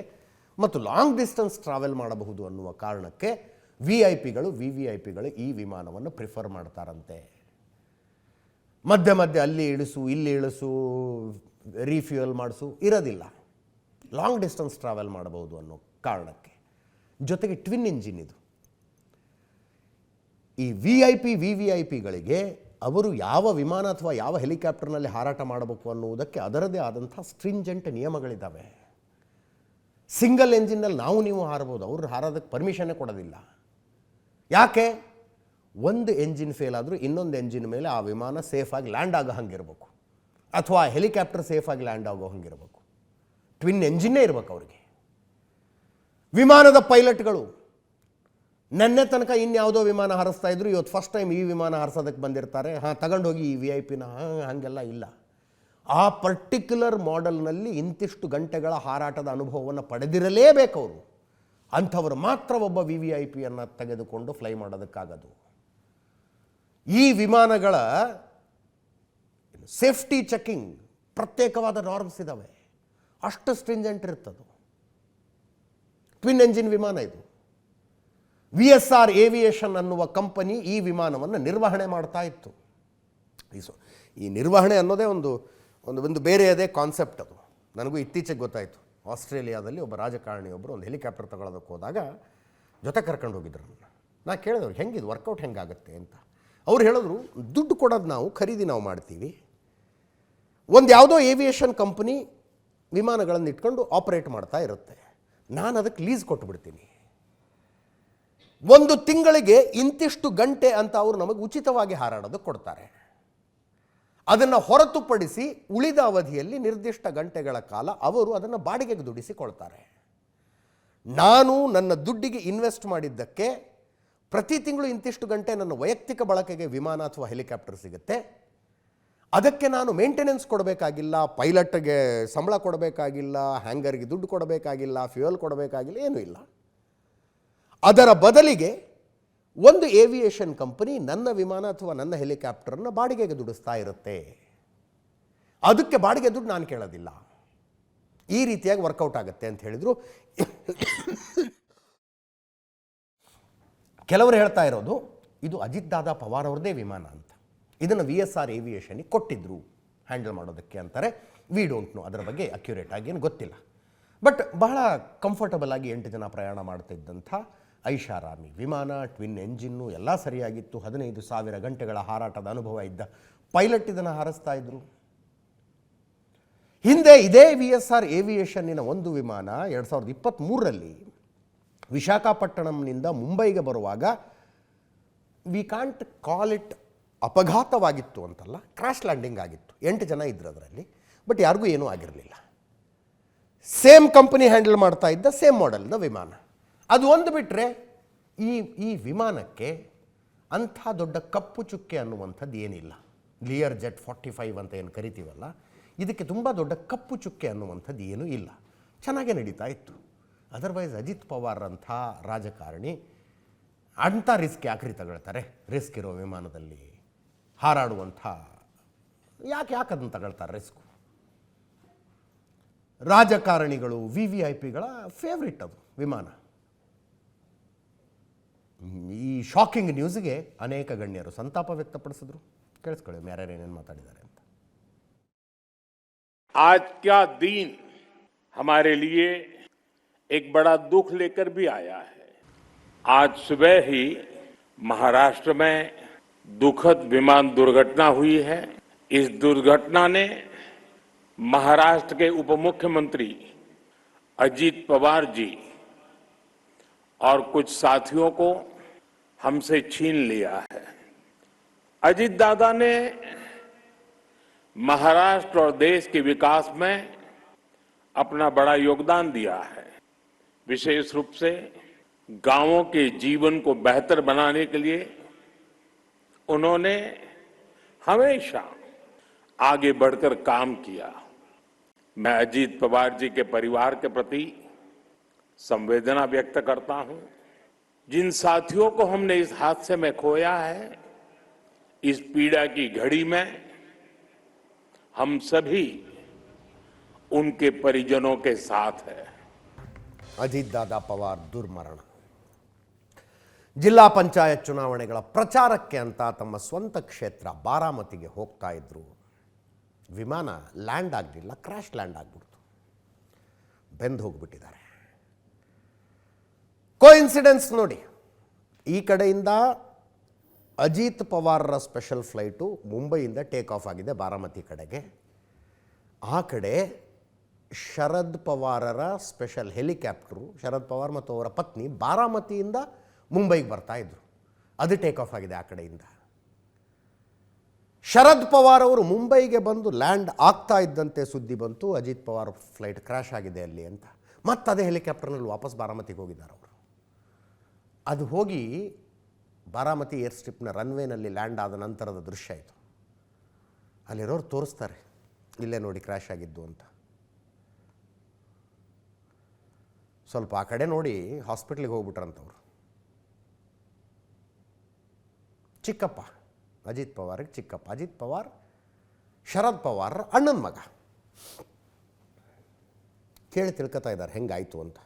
ಮತ್ತು ಲಾಂಗ್ ಡಿಸ್ಟೆನ್ಸ್ ಟ್ರಾವೆಲ್ ಮಾಡಬಹುದು ಅನ್ನುವ ಕಾರಣಕ್ಕೆ VIP ಗಳು VVIPಗಳು ಈ ವಿಮಾನವನ್ನು ಪ್ರಿಫರ್ ಮಾಡ್ತಾರಂತೆ. ಮಧ್ಯೆ ಮಧ್ಯೆ ಅಲ್ಲಿ ಇಳಿಸು ಇಲ್ಲಿ ಇಳಿಸು ರೀಫ್ಯೂಯಲ್ ಮಾಡಿಸು ಇರೋದಿಲ್ಲ. ಲಾಂಗ್ ಡಿಸ್ಟೆನ್ಸ್ ಟ್ರಾವೆಲ್ ಮಾಡಬಹುದು ಅನ್ನೋ ಕಾರಣಕ್ಕೆ. ಜೊತೆಗೆ ಟ್ವಿನ್ ಇಂಜಿನ್ ಇದು. ಈ VIP VVIPಗಳಿಗೆ ಅವರು ಯಾವ ವಿಮಾನ ಅಥವಾ ಯಾವ ಹೆಲಿಕಾಪ್ಟರ್ನಲ್ಲಿ ಹಾರಾಟ ಮಾಡಬೇಕು ಅನ್ನುವುದಕ್ಕೆ ಅದರದೇ ಆದಂಥ ಸ್ಟ್ರಿಂಜೆಂಟ್ ನಿಯಮಗಳಿದ್ದಾವೆ. ಸಿಂಗಲ್ ಎಂಜಿನ್ನಲ್ಲಿ ನೀವು ಹಾರಬಹುದು, ಅವರು ಹಾರೋದಕ್ಕೆ ಪರ್ಮಿಷನ್ನೇ ಕೊಡೋದಿಲ್ಲ. ಯಾಕೆ? ಒಂದು ಎಂಜಿನ್ ಫೇಲ್ ಆದರೂ ಇನ್ನೊಂದು ಎಂಜಿನ್ ಮೇಲೆ ಆ ವಿಮಾನ ಸೇಫಾಗಿ ಲ್ಯಾಂಡ್ ಆಗೋ ಹಂಗಿರಬೇಕು, ಅಥವಾ ಹೆಲಿಕಾಪ್ಟರ್ ಸೇಫಾಗಿ ಲ್ಯಾಂಡ್ ಆಗೋ ಹಂಗಿರಬೇಕು. ಟ್ವಿನ್ ಎಂಜಿನ್ನೇ ಇರಬೇಕು ಅವರಿಗೆ. ವಿಮಾನದ ಪೈಲಟ್ಗಳು ನೆನ್ನೆ ತನಕ ಇನ್ಯಾವುದೋ ವಿಮಾನ ಹಾರಿಸ್ತಾ ಇದ್ರು, ಇವತ್ತು ಫಸ್ಟ್ ಟೈಮ್ ಈ ವಿಮಾನ ಹಾರಿಸೋದಕ್ಕೆ ಬಂದಿರ್ತಾರೆ. ತಗೊಂಡೋಗಿ ಈ VIP ಹಾಗೆಲ್ಲ ಇಲ್ಲ. ಆ ಪರ್ಟಿಕ್ಯುಲರ್ ಮಾಡೆಲ್ನಲ್ಲಿ ಇಂತಿಷ್ಟು ಗಂಟೆಗಳ ಹಾರಾಟದ ಅನುಭವವನ್ನು ಪಡೆದಿರಲೇಬೇಕು ಅವರು. ಅಂಥವರು ಮಾತ್ರ ಒಬ್ಬ VVIPಯನ್ನು ತೆಗೆದುಕೊಂಡು ಫ್ಲೈ ಮಾಡೋದಕ್ಕಾಗದು. ಈ ವಿಮಾನಗಳ ಸೇಫ್ಟಿ ಚೆಕಿಂಗ್ ಪ್ರತ್ಯೇಕವಾದ ನಾರ್ಮ್ಸ್ ಇದ್ದಾವೆ. ಅಷ್ಟು ಸ್ಟ್ರಿಂಜೆಂಟ್ ಇರ್ತದು. ಟ್ವಿನ್ ಎಂಜಿನ್ ವಿಮಾನ ಇದು. VSR ಏವಿಯೇಷನ್ ಅನ್ನುವ ಕಂಪನಿ ಈ ವಿಮಾನವನ್ನು ನಿರ್ವಹಣೆ ಮಾಡ್ತಾ ಇತ್ತು. ಈ ನಿರ್ವಹಣೆ ಅನ್ನೋದೇ ಒಂದು ಬೇರೆಯದೇ ಕಾನ್ಸೆಪ್ಟ್. ಅದು ನನಗೂ ಇತ್ತೀಚೆಗೆ ಗೊತ್ತಾಯಿತು. ಆಸ್ಟ್ರೇಲಿಯಾದಲ್ಲಿ ಒಬ್ಬ ರಾಜಕಾರಣಿಯೊಬ್ಬರು ಒಂದು ಹೆಲಿಕಾಪ್ಟರ್ ತಗೊಳ್ಳೋದಕ್ಕೆ ಹೋದಾಗ ಜೊತೆ ಕರ್ಕೊಂಡು ಹೋಗಿದ್ರು. ನಾ ಕೇಳಿದವ್ರು ಹೆಂಗಿದು ವರ್ಕೌಟ್ ಹೆಂಗಾಗುತ್ತೆ ಅಂತ. ಅವ್ರು ಹೇಳಿದ್ರು, ದುಡ್ಡು ಕೊಡೋದು ನಾವು, ಖರೀದಿ ನಾವು ಮಾಡ್ತೀವಿ. ಒಂದು ಯಾವುದೋ ಏವಿಯೇಷನ್ ಕಂಪನಿ ವಿಮಾನಗಳನ್ನು ಇಟ್ಕೊಂಡು ಆಪರೇಟ್ ಮಾಡ್ತಾ ಇರುತ್ತೆ. ನಾನು ಅದಕ್ಕೆ ಲೀಸ್ ಕೊಟ್ಟುಬಿಡ್ತೀನಿ. 1 ತಿಂಗಳಿಗೆ ಇಂತಿಷ್ಟು ಗಂಟೆ ಅಂತ ಅವರು ನಮಗೆ ಉಚಿತವಾಗಿ ಹಾರಾಡೋದಕ್ಕೆ ಕೊಡ್ತಾರೆ. ಅದನ್ನು ಹೊರತುಪಡಿಸಿ ಉಳಿದ ಅವಧಿಯಲ್ಲಿ ನಿರ್ದಿಷ್ಟ ಗಂಟೆಗಳ ಕಾಲ ಅವರು ಅದನ್ನು ಬಾಡಿಗೆಗೆ ದುಡಿಸಿಕೊಳ್ತಾರೆ. ನಾನು ನನ್ನ ದುಡ್ಡಿಗೆ ಇನ್ವೆಸ್ಟ್ ಮಾಡಿದ್ದಕ್ಕೆ ಪ್ರತಿ ತಿಂಗಳು ಇಂತಿಷ್ಟು ಗಂಟೆ ನನ್ನ ವೈಯಕ್ತಿಕ ಬಳಕೆಗೆ ವಿಮಾನ ಅಥವಾ ಹೆಲಿಕಾಪ್ಟರ್ ಸಿಗುತ್ತೆ. ಅದಕ್ಕೆ ನಾನು ಮೇಂಟೆನೆನ್ಸ್ ಕೊಡಬೇಕಾಗಿಲ್ಲ, ಪೈಲಟ್ಗೆ ಸಂಬಳ ಕೊಡಬೇಕಾಗಿಲ್ಲ, ಹ್ಯಾಂಗರ್ಗೆ ದುಡ್ಡು ಕೊಡಬೇಕಾಗಿಲ್ಲ, ಫ್ಯೂಯಲ್ ಕೊಡಬೇಕಾಗಿಲ್ಲ, ಏನೂ ಇಲ್ಲ. ಅದರ ಬದಲಿಗೆ ಒಂದು ಏವಿಯೇಷನ್ ಕಂಪನಿ ನನ್ನ ವಿಮಾನ ಅಥವಾ ನನ್ನ ಹೆಲಿಕಾಪ್ಟರನ್ನು ಬಾಡಿಗೆಗೆ ದುಡಿಸ್ತಾ ಇರುತ್ತೆ. ಅದಕ್ಕೆ ಬಾಡಿಗೆ ದುಡ್ಡು ನಾನು ಕೇಳೋದಿಲ್ಲ. ಈ ರೀತಿಯಾಗಿ ವರ್ಕೌಟ್ ಆಗುತ್ತೆ ಅಂತ ಹೇಳಿದರು. ಕೆಲವರು ಹೇಳ್ತಾ ಇರೋದು ಇದು ಅಜಿತ್ ದಾದಾ ಪವಾರ್ ಅವ್ರದ್ದೇ ವಿಮಾನ ಅಂತ. ಇದನ್ನು VSR ಏವಿಯೇಷನ್ಗೆ ಕೊಟ್ಟಿದ್ರು ಹ್ಯಾಂಡಲ್ ಮಾಡೋದಕ್ಕೆ ಅಂತಾರೆ. ವಿ ಡೋಂಟ್ ನೋ, ಅದರ ಬಗ್ಗೆ ಅಕ್ಯುರೇಟ್ ಆಗಿ ಏನು ಗೊತ್ತಿಲ್ಲ. ಬಟ್ ಬಹಳ ಕಂಫರ್ಟಬಲ್ ಆಗಿ 8 ಜನ ಪ್ರಯಾಣ ಮಾಡ್ತಿದ್ದಂಥ ಐಷಾರಾಮಿ ವಿಮಾನ, ಟ್ವಿನ್ ಎಂಜಿನ್ನು ಎಲ್ಲ ಸರಿಯಾಗಿತ್ತು. 15,000 ಗಂಟೆಗಳ ಹಾರಾಟದ ಅನುಭವ ಇದ್ದ ಪೈಲಟ್ ಇದನ್ನು ಹಾರಿಸ್ತಾ ಇದ್ರು. ಹಿಂದೆ ಇದೇ VSR ಏವಿಯೇಷನ್ನಿನ ಒಂದು ವಿಮಾನ 2023ರಲ್ಲಿ ವಿಶಾಖಪಟ್ಟಣಂನಿಂದ ಮುಂಬೈಗೆ ಬರುವಾಗ, ವಿ ಕಾಂಟ್ ಕಾಲ್ ಇಟ್ ಅಪಘಾತವಾಗಿತ್ತು ಅಂತಲ್ಲ, ಕ್ರ್ಯಾಶ್ ಲ್ಯಾಂಡಿಂಗ್ ಆಗಿತ್ತು. 8 ಜನ ಇದ್ರು ಅದರಲ್ಲಿ. ಬಟ್ ಯಾರಿಗೂ ಏನೂ ಆಗಿರಲಿಲ್ಲ. ಸೇಮ್ ಕಂಪನಿ ಹ್ಯಾಂಡಲ್ ಮಾಡ್ತಾ ಇದ್ದ ಸೇಮ್ ಮಾಡೆಲ್ನ ವಿಮಾನ. ಅದು ಒಂದು ಬಿಟ್ಟರೆ ಈ ವಿಮಾನಕ್ಕೆ ಅಂಥ ದೊಡ್ಡ ಕಪ್ಪು ಚುಕ್ಕೆ ಅನ್ನುವಂಥದ್ದು ಏನಿಲ್ಲ. ಲಿಯರ್ ಜೆಟ್ 45 ಅಂತ ಏನು ಕರಿತೀವಲ್ಲ, ಇದಕ್ಕೆ ತುಂಬ ದೊಡ್ಡ ಕಪ್ಪು ಚುಕ್ಕೆ ಅನ್ನುವಂಥದ್ದು ಏನೂ ಇಲ್ಲ. ಚೆನ್ನಾಗೇ ನಡೀತಾ ಇತ್ತು. ಅದರ್ವೈಸ್ ಅಜಿತ್ ಪವಾರ್ ಅಂಥ ರಾಜಕಾರಣಿ ಅಂಥ ರಿಸ್ಕ್ ಯಾಕ್ರಿ ತಗೊಳ್ತಾರೆ? ರಿಸ್ಕ್ ಇರೋ ವಿಮಾನದಲ್ಲಿ ಹಾರಾಡುವಂಥ ಯಾಕೆ ಅದನ್ನು ತಗೊಳ್ತಾರೆ ರಿಸ್ಕು? ರಾಜಕಾರಣಿಗಳು VVIPಗಳ ಫೇವ್ರಿಟ್ ಅದು ವಿಮಾನ. ಈ ಶಾಕಿಂಗ್ ನ್ಯೂಸ್ಗೆ ಅನೇಕ ಗಣ್ಯರು ಸಂತಾಪ ವ್ಯಕ್ತಪಡಿಸಿದ್ರು. ಕೇಳಿಸ್ಕೊಳ್ಳಿ ಯಾರ್ಯಾರು ಏನೇನು ಮಾತಾಡಿದ್ದಾರೆ ಅಂತ. आज का दिन हमारे लिए एक बड़ा दुख लेकर भी आया है। आज सुबह ही महाराष्ट्र में दुखद विमान दुर्घटना हुई है। इस दुर्घटना ने महाराष्ट्र के उप मुख्यमंत्री अजीत पवार जी और कुछ साथियों को हमसे छीन लिया है। अजीत दादा ने महाराष्ट्र और देश के विकास में अपना बड़ा योगदान दिया है। विशेष रूप से गांवों के जीवन को बेहतर बनाने के लिए उन्होंने हमेशा आगे बढ़कर काम किया। मैं अजीत पवार जी के परिवार के प्रति संवेदना व्यक्त करता हूं। जिन साथियों को हमने इस हादसे में खोया है, इस पीड़ा की घड़ी में हम सभी उनके परिजनों के साथ हैं। ಅಜಿತ್ ದಾದಾ ಪವಾರ್ ದುರ್ಮರಣ. ಜಿಲ್ಲಾ ಪಂಚಾಯತ್ ಚುನಾವಣೆಗಳ ಪ್ರಚಾರಕ್ಕೆ ಅಂತ ತಮ್ಮ ಸ್ವಂತ ಕ್ಷೇತ್ರ ಬಾರಾಮತಿಗೆ ಹೋಗ್ತಾ ಇದ್ರು. ವಿಮಾನ ಲ್ಯಾಂಡ್ ಆಗಲಿಲ್ಲ, ಕ್ರ್ಯಾಶ್ ಲ್ಯಾಂಡ್ ಆಗಿಬಿಡ್ತು. ಬೆಂದು ಹೋಗ್ಬಿಟ್ಟಿದ್ದಾರೆ. ಕೋಇನ್ಸಿಡೆನ್ಸ್ ನೋಡಿ, ಈ ಕಡೆಯಿಂದ ಅಜಿತ್ ಪವಾರರ ಸ್ಪೆಷಲ್ ಫ್ಲೈಟು ಮುಂಬೈಯಿಂದ ಟೇಕ್ ಆಫ್ ಆಗಿದೆ ಬಾರಾಮತಿ ಕಡೆಗೆ. ಆ ಕಡೆ ಶರದ್ ಪವಾರರ ಸ್ಪೆಷಲ್ ಹೆಲಿಕಾಪ್ಟರು, ಶರದ್ ಪವಾರ್ ಮತ್ತು ಅವರ ಪತ್ನಿ ಬಾರಾಮತಿಯಿಂದ ಮುಂಬೈಗೆ ಬರ್ತಾ ಇದ್ರು. ಅದು ಟೇಕ್ ಆಫ್ ಆಗಿದೆ ಆ ಕಡೆಯಿಂದ. ಶರದ್ ಪವಾರ್ ಅವರು ಮುಂಬೈಗೆ ಬಂದು ಲ್ಯಾಂಡ್ ಆಗ್ತಾ ಇದ್ದಂತೆ ಸುದ್ದಿ ಬಂತು, ಅಜಿತ್ ಪವಾರ್ ಫ್ಲೈಟ್ ಕ್ರ್ಯಾಶ್ ಆಗಿದೆ ಅಲ್ಲಿ ಅಂತ. ಮತ್ತು ಅದೇ ಹೆಲಿಕಾಪ್ಟರ್ನಲ್ಲಿ ವಾಪಸ್ ಬಾರಾಮತಿಗೆ ಹೋಗಿದ್ದಾರೆ ಅವರು. ಅದು ಹೋಗಿ ಬಾರಾಮತಿ ಏರ್ ಸ್ಟ್ರಿಪ್ನ ರನ್ವೇನಲ್ಲಿ ಲ್ಯಾಂಡ್ ಆದ ನಂತರದ ದೃಶ್ಯ ಇದು. ಅಲ್ಲಿರೋರು ತೋರಿಸ್ತಾರೆ, ಇಲ್ಲೇ ನೋಡಿ ಕ್ರ್ಯಾಶ್ ಆಗಿದ್ದು ಅಂತ. ಸ್ವಲ್ಪ ಆ ಕಡೆ ನೋಡಿ ಹಾಸ್ಪಿಟ್ಲಿಗೆ ಹೋಗ್ಬಿಟ್ರಂತವ್ರು. ಚಿಕ್ಕಪ್ಪ, ಅಜಿತ್ ಪವಾರ್ಗೆ ಚಿಕ್ಕಪ್ಪ. ಅಜಿತ್ ಪವಾರ್ ಶರದ್ ಪವಾರ್ ಅಣ್ಣನ ಮಗ. ಕೇಳಿ ತಿಳ್ಕೊತಾ ಇದ್ದಾರೆ ಹೆಂಗಾಯಿತು ಅಂತ.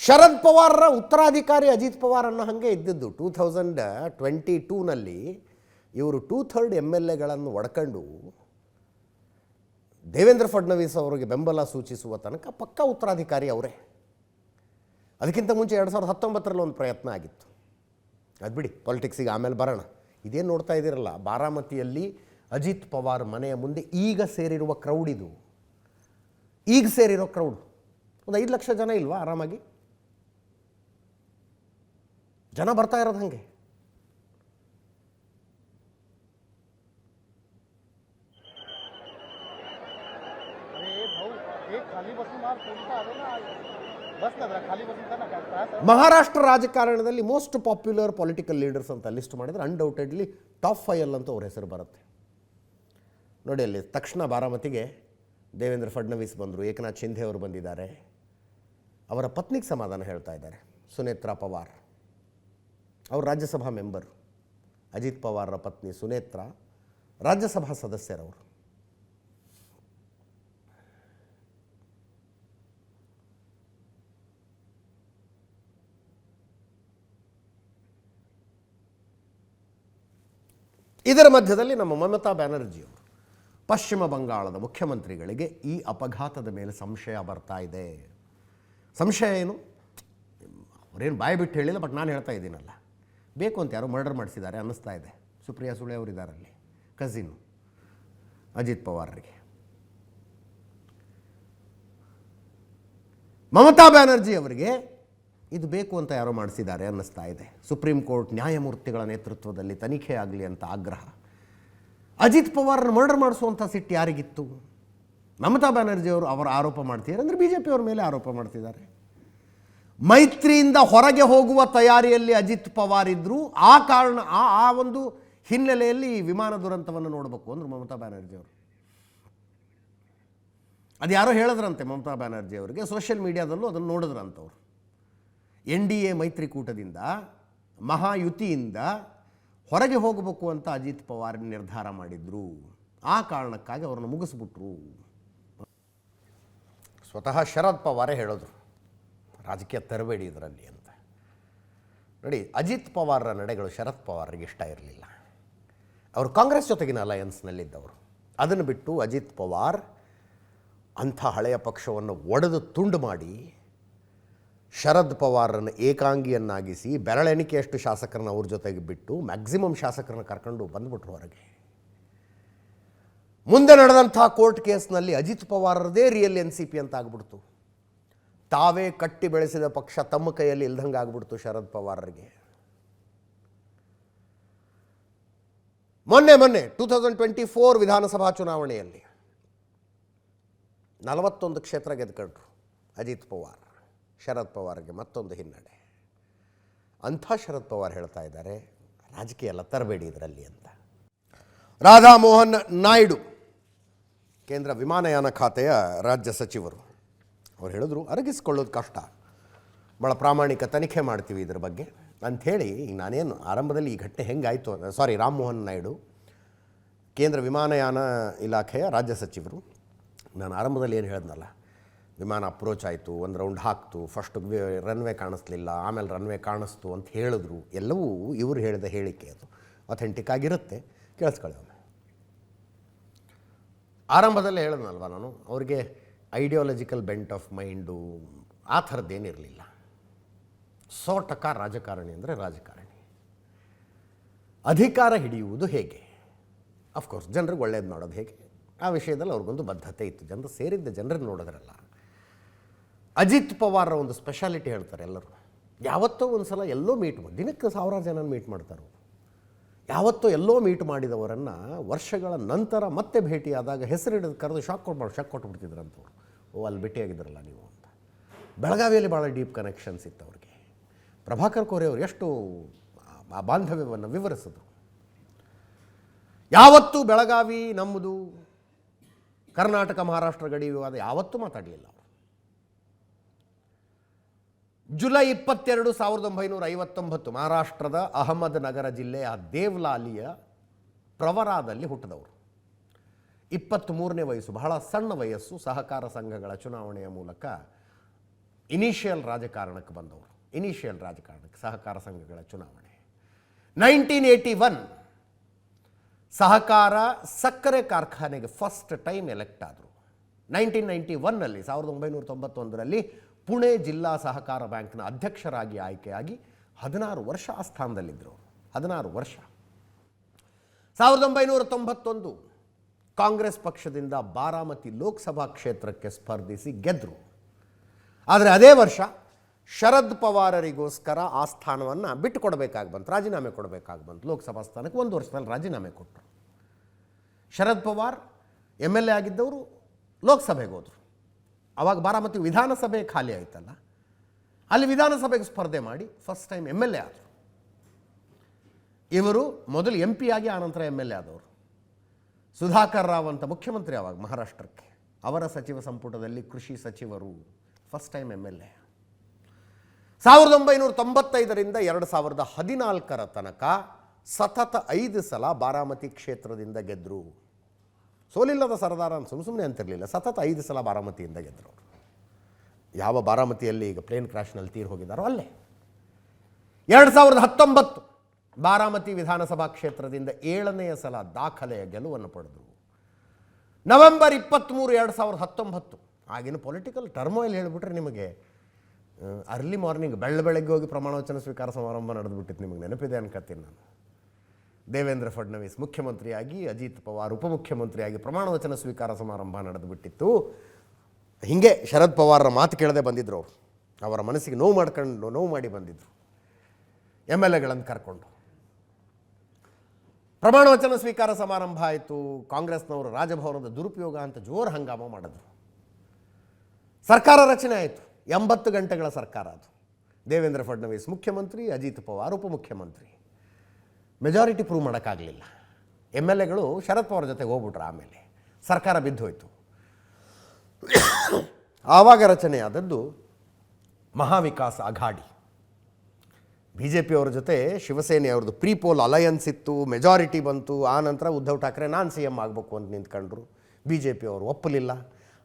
ಶರದ್ ಪವಾರರ ಉತ್ತರಾಧಿಕಾರಿ ಅಜಿತ್ ಪವಾರ್ ಅನ್ನೋ ಹಾಗೆ ಇದ್ದಿದ್ದು. 2022ನಲ್ಲಿ ಇವರು 2/3 MLAಗಳನ್ನು ಒಡ್ಕೊಂಡು ದೇವೇಂದ್ರ ಫಡ್ನವೀಸ್ ಅವರಿಗೆ ಬೆಂಬಲ ಸೂಚಿಸುವ ತನಕ ಪಕ್ಕಾ ಉತ್ತರಾಧಿಕಾರಿ ಅವರೇ. ಅದಕ್ಕಿಂತ ಮುಂಚೆ 2019ರಲ್ಲಿ ಒಂದು ಪ್ರಯತ್ನ ಆಗಿತ್ತು. ಅದು ಬಿಡಿ, ಪಾಲಿಟಿಕ್ಸಿಗೆ ಆಮೇಲೆ ಬರೋಣ. ಇದೇನು ನೋಡ್ತಾ ಇದ್ದೀರಲ್ಲ, ಬಾರಾಮತಿಯಲ್ಲಿ ಅಜಿತ್ ಪವಾರ್ ಮನೆಯ ಮುಂದೆ ಈಗ ಸೇರಿರುವ ಕ್ರೌಡ್ ಇದು. ಈಗ ಸೇರಿರೋ ಕ್ರೌಡ್ ಒಂದು 5 ಲಕ್ಷ ಜನ ಇಲ್ವಾ? ಆರಾಮಾಗಿ ಜನ ಬರ್ತಾ ಇರೋದು ಹಾಗೆ. ಮಹಾರಾಷ್ಟ್ರ ರಾಜಕಾರಣದಲ್ಲಿ ಮೋಸ್ಟ್ ಪಾಪ್ಯುಲರ್ ಪೊಲಿಟಿಕಲ್ ಲೀಡರ್ಸ್ ಅಂತ ಲಿಸ್ಟ್ ಮಾಡಿದರೆ ಅನ್ಡೌಟೆಡ್ಲಿ ಟಾಪ್ 5 ಅಂತ ಅವ್ರ ಹೆಸರು ಬರುತ್ತೆ ನೋಡಿ. ಅಲ್ಲಿ ತಕ್ಷಣ ಬಾರಾಮತಿಗೆ ದೇವೇಂದ್ರ ಫಡ್ನವೀಸ್ ಬಂದರು, ಏಕನಾಥ್ ಶಿಂಧೆ ಅವರು ಬಂದಿದ್ದಾರೆ. ಅವರ ಪತ್ನಿಗೆ ಸಮಾಧಾನ ಹೇಳ್ತಾ ಇದ್ದಾರೆ. ಸುನೇತ್ರಾ ಪವಾರ್ ಅವರು ರಾಜ್ಯಸಭಾ ಮೆಂಬರ್. ಅಜಿತ್ ಪವಾರ್ರ ಪತ್ನಿ ಸುನೇತ್ರಾ ರಾಜ್ಯಸಭಾ ಸದಸ್ಯರವರು. ಇದರ ಮಧ್ಯದಲ್ಲಿ ನಮ್ಮ ಮಮತಾ ಬ್ಯಾನರ್ಜಿಯವರು ಪಶ್ಚಿಮ ಬಂಗಾಳದ ಮುಖ್ಯಮಂತ್ರಿಗಳಿಗೆ ಈ ಅಪಘಾತದ ಮೇಲೆ ಸಂಶಯ ಬರ್ತಾ ಇದೆ. ಸಂಶಯ ಏನು? ಅವರೇನು ಬಾಯಿ ಬಿಟ್ಟು ಹೇಳಿಲ್ಲ, ಬಟ್ ನಾನು ಹೇಳ್ತಾ ಇದ್ದೀನಲ್ಲ, ಬೇಕು ಅಂತ ಯಾರೋ ಮರ್ಡರ್ ಮಾಡಿಸಿದ್ದಾರೆ ಅನ್ನಿಸ್ತಾ ಇದೆ. ಸುಪ್ರಿಯಾ ಸುಳೆ ಅವರಿದ್ದಾರಲ್ಲಿ, ಕಸಿನು ಅಜಿತ್ ಪವಾರ್ರಿಗೆ. ಮಮತಾ ಬ್ಯಾನರ್ಜಿ ಅವರಿಗೆ ಇದು ಬೇಕು ಅಂತ ಯಾರೋ ಮಾಡಿಸಿದ್ದಾರೆ ಅನ್ನಿಸ್ತಾ ಇದೆ. ಸುಪ್ರೀಂ ಕೋರ್ಟ್ ನ್ಯಾಯಮೂರ್ತಿಗಳ ನೇತೃತ್ವದಲ್ಲಿ ತನಿಖೆ ಆಗಲಿ ಅಂತ ಆಗ್ರಹ. ಅಜಿತ್ ಪವಾರ್ನ ಮರ್ಡರ್ ಮಾಡಿಸುವಂಥ ಸಿಟ್ಟು ಯಾರಿಗಿತ್ತು? ಮಮತಾ ಬ್ಯಾನರ್ಜಿಯವರು ಅವರ ಆರೋಪ ಮಾಡ್ತಿದ್ದಾರೆ ಅಂದರೆ BJP ಅವ್ರ ಮೇಲೆ ಆರೋಪ ಮಾಡ್ತಿದ್ದಾರೆ. ಮೈತ್ರಿಯಿಂದ ಹೊರಗೆ ಹೋಗುವ ತಯಾರಿಯಲ್ಲಿ ಅಜಿತ್ ಪವಾರ್ ಇದ್ದರು. ಆ ಕಾರಣ ಆ ಒಂದು ಹಿನ್ನೆಲೆಯಲ್ಲಿ ವಿಮಾನ ದುರಂತವನ್ನು ನೋಡಬೇಕು ಅಂದರು ಮಮತಾ ಬ್ಯಾನರ್ಜಿ ಅವರು. ಅದು ಯಾರೋ ಹೇಳಿದ್ರಂತೆ ಮಮತಾ ಬ್ಯಾನರ್ಜಿ ಅವರಿಗೆ, ಸೋಷಿಯಲ್ ಮೀಡಿಯಾದಲ್ಲೂ ಅದನ್ನು ನೋಡಿದ್ರಂತವ್ರು. NDA ಮೈತ್ರಿಕೂಟದಿಂದ, ಮಹಾಯುತಿಯಿಂದ ಹೊರಗೆ ಹೋಗಬೇಕು ಅಂತ ಅಜಿತ್ ಪವಾರ್ ನಿರ್ಧಾರ ಮಾಡಿದರು. ಆ ಕಾರಣಕ್ಕಾಗಿ ಅವರನ್ನು ಮುಗಿಸ್ಬಿಟ್ರು. ಸ್ವತಃ ಶರದ್ ಪವಾರೇ ಹೇಳಿದ್ರು, ರಾಜಕೀಯ ತರಬೇಡಿ ಇದರಲ್ಲಿ ಅಂತ. ನೋಡಿ, ಅಜಿತ್ ಪವಾರ್ರ ನಡೆಗಳು ಶರದ್ ಪವಾರ್ರಿಗೆ ಇಷ್ಟ ಇರಲಿಲ್ಲ. ಅವರು ಕಾಂಗ್ರೆಸ್ ಜೊತೆಗಿನ ಅಲಯನ್ಸ್ನಲ್ಲಿದ್ದವರು. ಅದನ್ನು ಬಿಟ್ಟು ಅಜಿತ್ ಪವಾರ್ ಅಂಥ ಹಳೆಯ ಪಕ್ಷವನ್ನು ಒಡೆದು ತುಂಡು ಮಾಡಿ ಶರದ್ ಪವಾರನ್ನು ಏಕಾಂಗಿಯನ್ನಾಗಿಸಿ ಬೆರಳೆಣಿಕೆಯಷ್ಟು ಶಾಸಕರನ್ನ ಅವ್ರ ಜೊತೆಗೆ ಬಿಟ್ಟು ಮ್ಯಾಕ್ಸಿಮಮ್ ಶಾಸಕರನ್ನ ಕರ್ಕೊಂಡು ಬಂದ್ಬಿಟ್ರು ಹೊರಗೆ. ಮುಂದೆ ನಡೆದಂಥ ಕೋರ್ಟ್ ಕೇಸ್ನಲ್ಲಿ ಅಜಿತ್ ಪವಾರರದೇ ರಿಯಲ್ NCP ಅಂತ ಆಗ್ಬಿಡ್ತು. ತಾವೇ ಕಟ್ಟಿ ಬೆಳೆಸಿದ ಪಕ್ಷ ತಮ್ಮ ಕೈಯಲ್ಲಿ ಇಲ್ದಂಗೆ ಆಗ್ಬಿಡ್ತು ಶರದ್ ಪವಾರರಿಗೆ. ಮೊನ್ನೆ 2024 ವಿಧಾನಸಭಾ ಚುನಾವಣೆಯಲ್ಲಿ 41 ಕ್ಷೇತ್ರ ಗೆದ್ಕೊಂಡ್ರು ಅಜಿತ್ ಪವಾರ್. ಶರದ್ ಪವಾರ್ಗೆ ಮತ್ತೊಂದು ಹಿನ್ನಡೆ. ಅಂಥ ಶರದ್ ಪವಾರ್ ಹೇಳ್ತಾ ಇದ್ದಾರೆ, ರಾಜಕೀಯ ಎಲ್ಲ ತರಬೇಡಿ ಇದರಲ್ಲಿ ಅಂತ. ರಾಧಾ ಮೋಹನ್ ನಾಯ್ಡು ಕೇಂದ್ರ ವಿಮಾನಯಾನ ಖಾತೆಯ ರಾಜ್ಯ ಸಚಿವರು ಅವ್ರು ಹೇಳಿದ್ರು, ಅರಗಿಸ್ಕೊಳ್ಳೋದು ಕಷ್ಟ, ಭಾಳ ಪ್ರಾಮಾಣಿಕ ತನಿಖೆ ಮಾಡ್ತೀವಿ ಇದ್ರ ಬಗ್ಗೆ ಅಂಥೇಳಿ. ಈಗ ನಾನೇನು ಆರಂಭದಲ್ಲಿ ಈ ಘಟನೆ ಹೆಂಗಾಯಿತು ರಾಮ್ ಮೋಹನ್ ನಾಯ್ಡು ಕೇಂದ್ರ ವಿಮಾನಯಾನ ಇಲಾಖೆಯ ರಾಜ್ಯ ಸಚಿವರು. ನಾನು ಆರಂಭದಲ್ಲಿ ಏನು ಹೇಳಿದ್ನಲ್ಲ, ವಿಮಾನ ಅಪ್ರೋಚ್ ಆಯಿತು, ಒಂದು ರೌಂಡ್ ಹಾಕ್ತು, ಫಸ್ಟ್ ರನ್ವೇ ಕಾಣಿಸ್ಲಿಲ್ಲ, ಆಮೇಲೆ ರನ್ವೇ ಕಾಣಿಸ್ತು ಅಂತ ಹೇಳಿದ್ರು. ಎಲ್ಲವೂ ಇವರು ಹೇಳಿದ ಹೇಳಿಕೆ, ಅದು ಅಥೆಂಟಿಕ್ ಆಗಿರುತ್ತೆ. ಕೇಳಿಸ್ಕೊಳ್ಳಿ ಒಮ್ಮೆ. ಆರಂಭದಲ್ಲೇ ಹೇಳಿದ್ನಲ್ವ ನಾನು, ಅವ್ರಿಗೆ ಐಡಿಯಾಲಜಿಕಲ್ ಬೆಂಟ್ ಆಫ್ ಮೈಂಡು ಆ ಥರದ್ದೇನಿರಲಿಲ್ಲ. 100% ರಾಜಕಾರಣಿ ಅಂದರೆ ರಾಜಕಾರಣಿ. ಅಧಿಕಾರ ಹಿಡಿಯುವುದು ಹೇಗೆ, ಅಫ್ಕೋರ್ಸ್ ಜನರಿಗೆ ಒಳ್ಳೇದು ಮಾಡೋದು ಹೇಗೆ, ಆ ವಿಷಯದಲ್ಲಿ ಅವ್ರಿಗೊಂದು ಬದ್ಧತೆ ಇತ್ತು. ಜನರು ಸೇರಿದ್ದ ಜನರನ್ನು ನೋಡಿದ್ರಲ್ಲ. ಅಜಿತ್ ಪವಾರ್ ಒಂದು ಸ್ಪೆಷಾಲಿಟಿ ಹೇಳ್ತಾರೆ ಎಲ್ಲರೂ. ಯಾವತ್ತೋ ಒಂದು ಸಲ ಎಲ್ಲೋ ಮೀಟ್ ಮಾಡಿ, ದಿನಕ್ಕೆ 1000 ಜನ ಮೀಟ್ ಮಾಡ್ತಾರೆ. ಯಾವತ್ತೋ ಎಲ್ಲೋ ಮೀಟ್ ಮಾಡಿದವರನ್ನು ವರ್ಷಗಳ ನಂತರ ಮತ್ತೆ ಭೇಟಿಯಾದಾಗ ಹೆಸರಿಡಿದು ಕರೆದು ಶಾಕ್ ಕೊಟ್ಬಿಡ್ತಿದ್ರಂಥವ್ರು. ಅಲ್ಲಿ ಭೇಟಿಯಾಗಿದ್ರಲ್ಲ ನೀವು ಅಂತ. ಬೆಳಗಾವಿಯಲ್ಲಿ ಭಾಳ ಡೀಪ್ ಕನೆಕ್ಷನ್ಸ್ ಇತ್ತು ಅವ್ರಿಗೆ. ಪ್ರಭಾಕರ್ ಕೋರೆ ಅವರು ಎಷ್ಟು ಆ ಬಾಂಧವ್ಯವನ್ನು ವಿವರಿಸಿದ್ರು. ಯಾವತ್ತೂ ಬೆಳಗಾವಿ ನಮ್ಮದು, ಕರ್ನಾಟಕ ಮಹಾರಾಷ್ಟ್ರ ಗಡಿ ವಿವಾದ ಯಾವತ್ತೂ ಮಾತಾಡಲಿಲ್ಲ ಅವರು. ಜುಲೈ 22, 1959 ಮಹಾರಾಷ್ಟ್ರದ ಅಹಮದ್ ನಗರ ಜಿಲ್ಲೆಯ ದೇವ್ಲಾಲಿಯ ಪ್ರವರಾದಲ್ಲಿ ಹುಟ್ಟಿದವರು. 23ನೇ ವಯಸ್ಸು, ಬಹಳ ಸಣ್ಣ ವಯಸ್ಸು. ಸಹಕಾರ ಸಂಘಗಳ ಚುನಾವಣೆಯ ಮೂಲಕ ಇನಿಷಿಯಲ್ ರಾಜಕಾರಣಕ್ಕೆ ಬಂದವರು. ಸಹಕಾರ ಸಂಘಗಳ ಚುನಾವಣೆ 1981 ಸಹಕಾರ ಸಕ್ಕರೆ ಕಾರ್ಖಾನೆಗೆ ಫಸ್ಟ್ ಟೈಮ್ ಎಲೆಕ್ಟ್ ಆದರು. 1991ರಲ್ಲಿ 1991ರಲ್ಲಿ ಪುಣೆ ಜಿಲ್ಲಾ ಸಹಕಾರ ಬ್ಯಾಂಕ್ನ ಅಧ್ಯಕ್ಷರಾಗಿ ಆಯ್ಕೆಯಾಗಿ 16 ವರ್ಷ ಆ ಸ್ಥಾನದಲ್ಲಿದ್ದರು. 16 ವರ್ಷ. 1991 ಕಾಂಗ್ರೆಸ್ ಪಕ್ಷದಿಂದ ಬಾರಾಮತಿ ಲೋಕಸಭಾ ಕ್ಷೇತ್ರಕ್ಕೆ ಸ್ಪರ್ಧಿಸಿ ಗೆದ್ದರು. ಆದರೆ ಅದೇ ವರ್ಷ ಶರದ್ ಪವಾರರಿಗೋಸ್ಕರ ಆ ಸ್ಥಾನವನ್ನು ಬಿಟ್ಟು ಕೊಡಬೇಕಾಗಿ ಬಂತು, ರಾಜೀನಾಮೆ ಕೊಡಬೇಕಾಗಿ ಬಂತು. ಲೋಕಸಭಾ ಸ್ಥಾನಕ್ಕೆ 1 ವರ್ಷದಲ್ಲಿ ರಾಜೀನಾಮೆ ಕೊಟ್ಟರು. ಶರದ್ ಪವಾರ್ MLA ಆಗಿದ್ದವರು ಲೋಕಸಭೆಗೆ ಹೋದರು. ಆವಾಗ ಬಾರಾಮತಿ ವಿಧಾನಸಭೆ ಖಾಲಿ ಆಯಿತಲ್ಲ, ಅಲ್ಲಿ ವಿಧಾನಸಭೆಗೆ ಸ್ಪರ್ಧೆ ಮಾಡಿ ಫಸ್ಟ್ ಟೈಮ್ MLA ಆದರು. ಇವರು ಮೊದಲು MP ಆಗಿ ಆನಂತರ MLA ಆದವರು. ಸುಧಾಕರ್ ರಾವ್ ಅಂತ ಮುಖ್ಯಮಂತ್ರಿ ಆವಾಗ ಮಹಾರಾಷ್ಟ್ರಕ್ಕೆ, ಅವರ ಸಚಿವ ಸಂಪುಟದಲ್ಲಿ ಕೃಷಿ ಸಚಿವರು, ಫಸ್ಟ್ ಟೈಮ್ MLA. 1995ರಿಂದ 2014 ತನಕ ಸತತ 5 ಸಲ ಬಾರಾಮತಿ ಕ್ಷೇತ್ರದಿಂದ ಗೆದ್ದರು. ಸೋಲಿಲ್ಲದ ಸರದಾರ ಸುಮ್ಮನೆ ಅಂತಿರಲಿಲ್ಲ, ಸತತ 5 ಸಲ ಬಾರಾಮತಿಯಿಂದ ಗೆದ್ದರು ಅವರು. ಯಾವ ಬಾರಾಮತಿಯಲ್ಲಿ ಈಗ ಪ್ಲೇನ್ ಕ್ರಾಶ್ನಲ್ಲಿ ತೀರ್ ಹೋಗಿದ್ದಾರೋ ಅಲ್ಲೇ. 2019 ಬಾರಾಮತಿ ವಿಧಾನಸಭಾ ಕ್ಷೇತ್ರದಿಂದ 7ನೆಯ ಸಲ ದಾಖಲೆಯ ಗೆಲುವನ್ನು ಪಡೆದರು. ನವೆಂಬರ್ 23, 2019 ಆಗಿನ ಪೊಲಿಟಿಕಲ್ ಟರ್ಮೋಯಿಲ್ ಹೇಳಿಬಿಟ್ರೆ ನಿಮಗೆ ಅರ್ಲಿ ಮಾರ್ನಿಂಗ್ ಬೆಳಗ್ಗೆ ಹೋಗಿ ಪ್ರಮಾಣ ವಚನ ಸ್ವೀಕಾರ ಸಮಾರಂಭ ನಡೆದುಬಿಟ್ಟಿತ್ತು. ನಿಮಗೆ ನೆನಪಿದೆ ಅನ್ಕತ್ತೀನಿ ನಾನು. ದೇವೇಂದ್ರ ಫಡ್ನವೀಸ್ ಮುಖ್ಯಮಂತ್ರಿಯಾಗಿ, ಅಜಿತ್ ಪವಾರ್ ಉಪಮುಖ್ಯಮಂತ್ರಿಯಾಗಿ ಪ್ರಮಾಣ ವಚನ ಸ್ವೀಕಾರ ಸಮಾರಂಭ ನಡೆದುಬಿಟ್ಟಿತ್ತು. ಹೀಗೆ ಶರದ್ ಪವಾರರ ಮಾತು ಕೇಳದೆ ಬಂದಿದ್ದರು ಅವರು. ಅವರ ಮನಸ್ಸಿಗೆ ನೋವು ಮಾಡಿ ಬಂದಿದ್ದರು. MLAಗಳನ್ನು ಕರ್ಕೊಂಡು ಪ್ರಮಾಣ ವಚನ ಸ್ವೀಕಾರ ಸಮಾರಂಭ ಆಯಿತು. ಕಾಂಗ್ರೆಸ್ನವರು ರಾಜಭವನದ ದುರುಪಯೋಗ ಅಂತ ಜೋರು ಹಂಗಾಮ ಮಾಡಿದ್ರು. ಸರ್ಕಾರ ರಚನೆ ಆಯಿತು. 80 ಗಂಟೆಗಳ ಸರ್ಕಾರ ಅದು. ದೇವೇಂದ್ರ ಫಡ್ನವೀಸ್ ಮುಖ್ಯಮಂತ್ರಿ, ಅಜಿತ್ ಪವಾರ್ ಉಪಮುಖ್ಯಮಂತ್ರಿ. ಮೆಜಾರಿಟಿ ಪ್ರೂವ್ ಮಾಡೋಕ್ಕಾಗಲಿಲ್ಲ. MLAಗಳು ಶರದ್ ಪವಾರ್ ಜೊತೆಗೆ ಹೋಗ್ಬಿಟ್ರು. ಆಮೇಲೆ ಸರ್ಕಾರ ಬಿದ್ದೋಯ್ತು. ಆವಾಗ ರಚನೆಯಾದದ್ದು ಮಹಾವಿಕಾಸ್ ಅಘಾಡಿ. BJPಯವರ ಜೊತೆ ಶಿವಸೇನೆಯವ್ರದ್ದು ಪ್ರೀಪೋಲ್ ಅಲಯನ್ಸ್ ಇತ್ತು, ಮೆಜಾರಿಟಿ ಬಂತು. ಆ ನಂತರ ಉದ್ಧವ್ ಠಾಕ್ರೆ ನಾನು CM ಆಗಬೇಕು ಅಂತ ನಿಂತ್ಕೊಂಡ್ರು. BJPಯವರು ಒಪ್ಪಲಿಲ್ಲ.